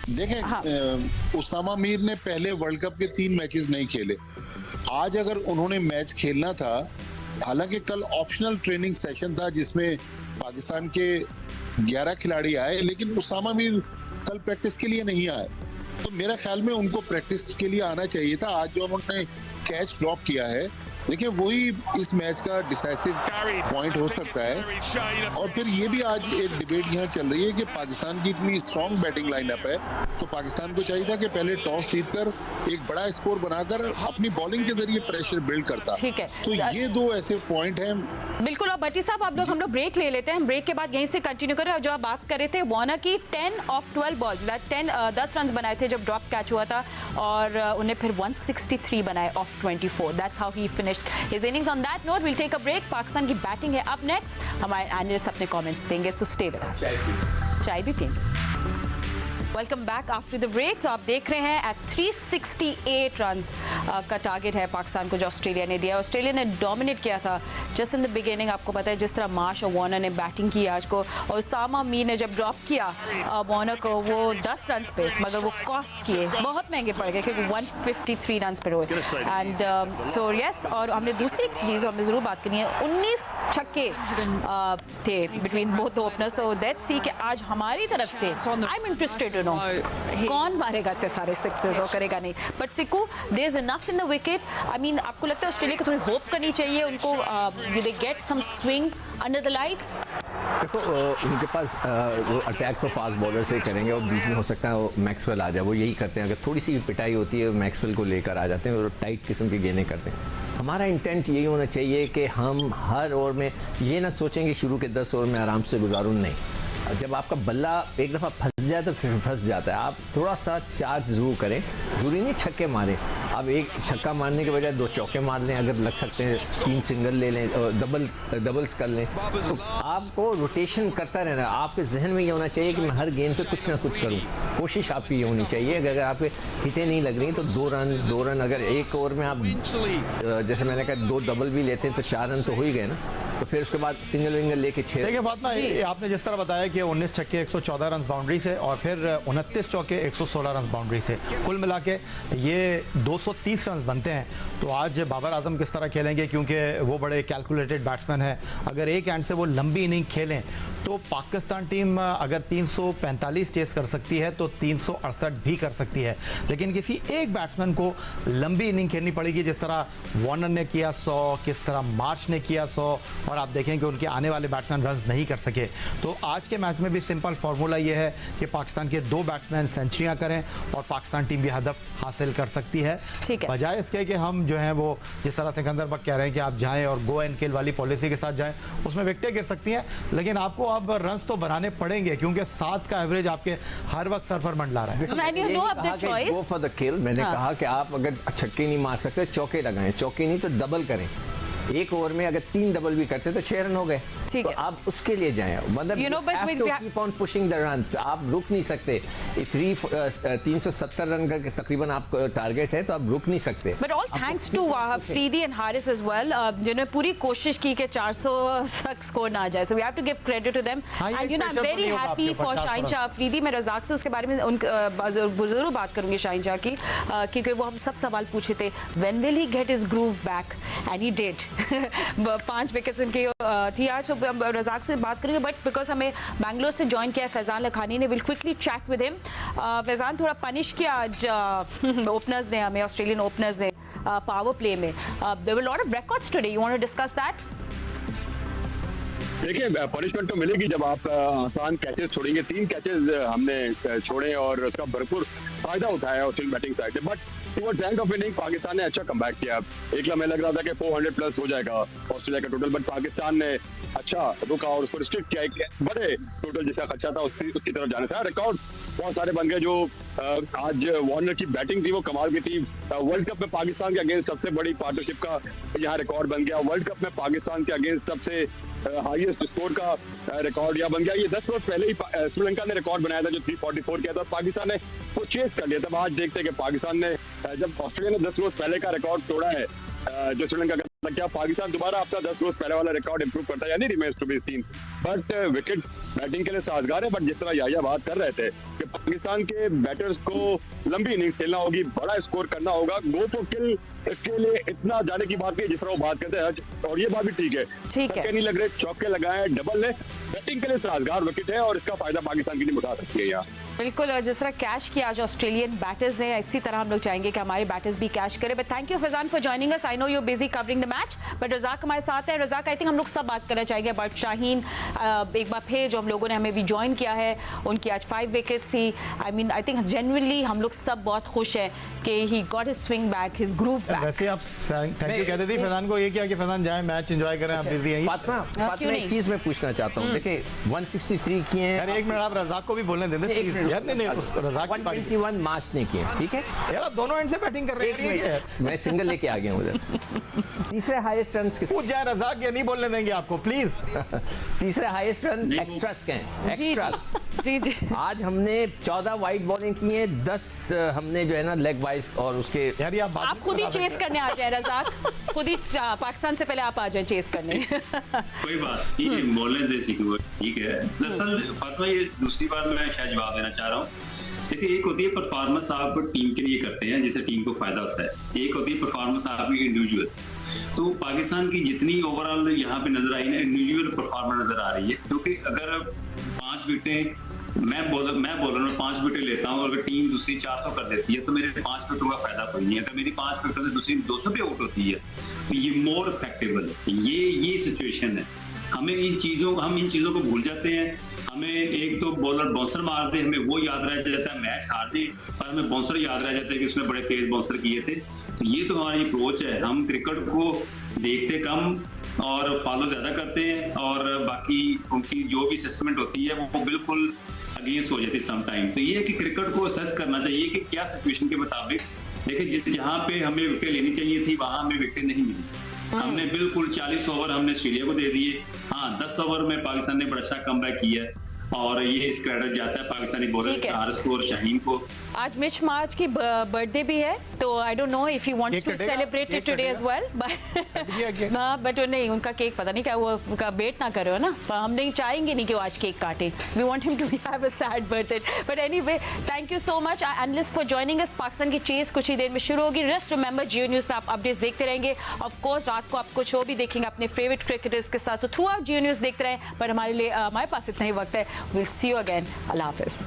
देखें, हाँ। उसामा मीर ने पहले वर्ल्ड कप के 3 मैचेस नहीं खेले। आज अगर उन्होंने मैच खेलना था, हालांकि कल ऑप्शनल ट्रेनिंग सेशन था जिसमें पाकिस्तान के 11 खिलाड़ी आए, लेकिन उसामा मीर कल प्रैक्टिस के लिए नहीं आए। तो मेरा ख्याल में उनको प्रैक्टिस के लिए आना चाहिए था। आज जो उन्होंने कैच ड्रॉप किया है, देखिए वही इस मैच का डिसाइसिव पॉइंट हो सकता है। और फिर ये भी आज एक डिबेट यहाँ चल रही है कि पाकिस्तान की इतनी स्ट्रॉन्ग बैटिंग लाइनअप है, तो पाकिस्तान को चाहिए था कि पहले टॉस जीतकर एक बड़ा स्कोर बनाकर अपनी बॉलिंग के जरिए प्रेशर बिल्ड करता। ठीक है, तो ये 2 ऐसे पॉइंट हैं। बिल्कुल। और भट्टी साहब हम लोग ब्रेक ले लेते हैं, ब्रेक के बाद यहीं से कंटिन्यू करें। और जो आप बात कर रहे थे वार्नर की, 10 of 12 बॉल्स, 10 रन बनाए थे जब ड्रॉप कैच हुआ था, और उन्हें फिर 163 बनाए of 24। That's how he finished his innings. On that note, we'll take a break. Pakistan की बैटिंग है अब नेक्स्ट। हमारे एनालिस्ट अपने कमेंट्स देंगे, सो स्टे विद अस। चाय भी पियेंगे। Welcome back after the break. तो आप देख रहे हैं एट 368 रन का टारगेट है पाकिस्तान को जो ऑस्ट्रेलिया ने दिया। ऑस्ट्रेलिया ने डोमिनेट किया था जस्ट इन द बिगिनिंग। आपको पता है जिस तरह मार्श और वार्नर ने बैटिंग की आज को, और उसामा मीर ने जब ड्रॉप किया वार्नर को वो 10 रन पे, मगर वो कॉस्ट किए बहुत महंगे पड़ गए क्योंकि 153 रन पे हुए। एंड सो यस, और हमने दूसरी चीज़ हमने ज़रूर बात करनी है, 19 छक्के थे between both openers. So let's see कि आज हमारी तरफ से आई एम इंटरेस्टेड नो कौन मारेगा इतने सारे सिक्सेस और करेगा नहीं। But Sikku, there is enough in the wicket. I mean आपको लगता है ऑस्ट्रेलिया को थोड़ी होप करनी चाहिए उनको, they get some swing under the lights. देखो उनके पास वो अटैक तो फास्ट बॉलर से ही करेंगे, और बीच में हो सकता है वो मैक्सवेल आ जाए, वो यही करते हैं। अगर थोड़ी सी पिटाई होती है मैक्सवेल को लेकर आ जाते हैं और टाइट किस्म की गेंदें करते हैं। हमारा इंटेंट यही होना चाहिए कि हम हर ओवर में ये ना सोचें कि शुरू के 10 ओवर में आराम से गुजारूं, नहीं। जब आपका बल्ला एक दफ़ा फंस जाए तो फिर फंस जाता है। आप थोड़ा सा चार्ज ज़रूर करें, ज़रूरी नहीं छक्के मारें। अब एक छक्का मारने के बजाय 2 चौके मार लें, अगर लग सकते हैं 3 सिंगल ले लें, डबल्स कर लें। तो आपको रोटेशन करता रहना। आपके जहन में ये होना चाहिए कि मैं हर गेंद पे कुछ ना कुछ करूं। कोशिश आपकी ये होनी चाहिए। अगर आपके हिटें नहीं लग रही तो 2 रन अगर एक ओवर में आप जैसे मैंने कहा 2 डबल भी लेते हैं तो 4 रन तो हो ही गए ना। तो फिर उसके बाद सिंगल विंगल लेके 6। देखिए फातिमा, आपने जिस तरह बताया कि 19 छक्के 114 रन बाउंड्री से, और फिर 29 चौके 116 रन बाउंड्री से, कुल मिला के ये 230 रन बनते हैं। तो आज बाबर आजम किस तरह खेलेंगे, क्योंकि वो बड़े कैलकुलेटेड बैट्समैन हैं। अगर एक एंड से वो लंबी इनिंग खेलें तो पाकिस्तान टीम अगर 345 चेस कर सकती है तो 368 भी कर सकती है। लेकिन किसी एक बैट्समैन को लंबी इनिंग खेलनी पड़ेगी, जिस तरह वार्नर ने किया 100, किस तरह मार्च ने किया 100, और आप देखें कि उनके आने वाले बैट्समैन रन नहीं कर सके। तो आज के मैच में भी सिंपल फार्मूला ये है कि पाकिस्तान के 2 बैट्समैन सेंचुरियां करें और पाकिस्तान टीम भी हदफ हासिल कर सकती है। बजाय इसके कि हम जो है वो जिस तरह सिकंदर बक कह रहे हैं कि आप जाएं और गो एंड किल वाली पॉलिसी के साथ जाएं, उसमें विकेटें गिर सकती हैं, लेकिन आपको अब रन्स तो बनाने पड़ेंगे क्योंकि 7 का एवरेज आपके हर वक्त सर पर मंडला रहा है। गो फॉर द किल। मैंने कहा कि आप अगर छक्के नहीं मार सकते चौके लगाएं, चौके नहीं तो डबल करें। एक ओवर में अगर 3 डबल भी करते तो 6 रन हो गए। तो आप उसके लिए जाएं, मतलब keep on pushing the runs. आप रुक नहीं सकते। 370 रन का तकरीबन आप टारगेट है, तो आप रुक नहीं सकते। But all thanks to Afridi and Haris as well, जिन्होंने पूरी कोशिश की कि 400 तक स्कोर ना आ जाए। So we have to give credit to them, and you know I am very happy for Shaheen Shah Afridi. मैं रज़ाक से उसके बारे में जरूर बात करूंगी शाहीन शाह की, क्योंकि वो हम सब सवाल पूछे थे, when will he get his groove back, and he did. 5 wickets उनकी थी आज। रज़ाक से बात करेंगे, बट बिकॉज हमें बैंगलोर से ज्वाइन किया है फैज़ान लखानी ने, will quickly chat with him. Faizan, थोड़ा पनिश किया आज ओपनर्स ने हमें, ऑस्ट्रेलियन ओपनर्स ने। पावर प्ले में. There were a lot of records today. You want to discuss that? देखिए पनिशमेंट तो मिलेगी जब आप आसान कैचेस छोड़ेंगे. 3 कैचेस हमने छोड़े और उसका भरपूर फायदा उठाया ऑस्ट्रेलियन बैटिंग साइड से. But towards end of inning Pakistan ने अच्छा कमबैक किया. एक लम्हे लग रहा था कि 400 प्लस हो जाएगा ऑस्ट्रेलिया का टोटल, बट पाकिस्तान ने अच्छा रुका और उसको रिस्ट्रिक्ट किया. एक बड़े टोटल जिसका खर्चा था उसकी तरफ जाने था. रिकॉर्ड बहुत सारे बन गए. जो आज वार्नर की बैटिंग थी वो कमाल की थी. वर्ल्ड कप में पाकिस्तान के अगेंस्ट सबसे बड़ी पार्टनरशिप का यहाँ रिकॉर्ड बन गया. वर्ल्ड कप में पाकिस्तान के अगेंस्ट सबसे हाईएस्ट स्कोर का रिकॉर्ड यहाँ बन गया. ये 10 रोज पहले ही श्रीलंका ने रिकॉर्ड बनाया था जो 344 किया था. पाकिस्तान ने वो चेस कर लिया. तब आज देखते हैं कि पाकिस्तान ने जब ऑस्ट्रेलिया ने 10 रोज पहले का रिकॉर्ड तोड़ा है जो श्रीलंका का, क्या पाकिस्तान दोबारा अपना 10 रोज पहले वाला रिकॉर्ड इंप्रूव करता है? यानी remains to be seen. But wicket batting के लिए साजगार है. बट जिस तरह याया बात कर रहे थे कि पाकिस्तान के बैटर्स को लंबी इनिंग्स खेलना होगी, बड़ा स्कोर करना होगा. गो फॉर किल के लिए इतना जाने की बात नहीं जिस तरह वो बात करते हैं. और ये बात भी ठीक है, छक्के नहीं लग रहे, चौके लगाए, डबल ने. बैटिंग के लिए साजगार विकेट है और इसका फायदा पाकिस्तान की टीम उठा सकती है यहाँ. बिल्कुल. और जिस तरह कैश किया आज ऑस्ट्रेलियन बैटर्स ने, इसी तरह हम लोग चाहेंगे कि हमारे बैटर्स भी कैश करें. But thank you Faizan for joining us. I know you busy covering the match, but Razzaq हमारे साथ है. रज़ाक, आई थिंक हम लोग सब बात करना चाहेंगे बट शाहीन एक बार फिर जो हम लोगों ने हमें भी ज्वाइन किया है, उनकी आज 5 wickets he. I think genuinely हम लोग सब बहुत खुश हैं कि he got his swing back, his groove back. वैसे आप थैंक यू कहते थे फैजान को, ये किया कि फैजान जाए मैच एंजॉय करें, आप बिजी हैं. फातिमा एक चीज मैं पूछना चाहता हूँ. देखिए 163 किए हैं. अरे एक मिनट आप रज़ाक को भी बोलने दें यार. नहीं रज़ाक 121 मार्च ने किए. ठीक है यार, आप दोनों एंड से बैटिंग कर रहे हैं. मैं सिंगल लेके आ गया हूँ उधर. तीसरे हाईएस्ट रन पूछ जाए रज़ाक, ये नहीं बोलने देंगे आपको प्लीज. तीसरे हाईएस्ट रन एक्स्ट्रास के हैं. एक्स्ट्रास जी. आज हमने 14 वाइड बॉलिंग की है, 10 हमने जो है ना लेग वाइज. और उसके यार आप खुद ही चेस करने आ जाए रज़ाक, खुद ही पाकिस्तान से पहले आप आ जाए चेस करने. कोई बात नहीं, बोलने दे सीखो. ठीक है. दरअसल फातिमा ये दूसरी बात मैं शायद जवाब देना चाह रहा हूँ. देखिए एक होती है परफॉर्मेंस आप टीम के लिए करते हैं जिससे टीम को फायदा होता है. एक होती है परफॉर्मेंस आपकी इंडिविजुअल. तो पाकिस्तान की जितनी ओवरऑल यहाँ पे नजर आई ना, इंडिविजुअल परफॉर्मेंस नजर आ रही है. क्योंकि अगर 5 विकेटें मैं बोल रहा हूँ 5 विकेट लेता हूँ और अगर टीम दूसरी 400 कर देती है तो मेरे 5 विकेटों का फायदा कोई नहीं है. अगर मेरी 5 विकेटों से दूसरी 200 पे आउट होती है तो ये मोर इफेक्टिव है. ये सिचुएशन है. हम इन चीजों को भूल जाते हैं. हमें एक तो बॉलर बाउंसर मार दे, हमें वो याद रह जाता है. मैच हार दे पर हमें बाउंसर याद रह जाता है कि उसने बड़े तेज बाउंसर किए थे. तो ये तो हमारी अप्रोच है. हम क्रिकेट को देखते कम और फॉलो ज्यादा करते हैं और बाकी उनकी जो भी असेसमेंट होती है वो बिल्कुल अगेंस्ट हो जाती है सम टाइम. तो ये है कि क्रिकेट को असेस करना चाहिए कि क्या सिचुएशन के मुताबिक. देखिए जहाँ पे हमें विकेट लेनी चाहिए थी वहां हमें विकेट नहीं मिली. हमने बिल्कुल 40 ओवर हमने ऑस्ट्रेलिया को दे दिए. हाँ 10 ओवर में पाकिस्तान ने बड़ा अच्छा कमबैक किया है और ये इस क्रेडिट जाता है पाकिस्तानी बॉलर हारिस को और शाहीन को. आज मिच मार्च की बर्थडे भी है तो I don't know if you wants to celebrate it today as well. But नहीं, उनका केक पता नहीं क्या वो का वेट ना करो ना. हम नहीं चाहेंगे नहीं कि वो आज केक काटे. We want him to have a sad birthday. But anyway thank you so much analyst for joining us. Pakistan की चेस कुछ ही देर में शुरू होगी. जस्ट रिमेंबर जियो न्यूज़ में आप अपडेट्स देखते रहेंगे. ऑफ कोर्स रात को आपको शो भी देखेंगे अपने फेवरेट क्रिकेटर्स के साथ. सो थ्रू आउट जियो न्यूज़ देखते रहें. पर हमारे लिए हमारे पास इतना ही वक्त है. We'll see you again. Allah Hafiz.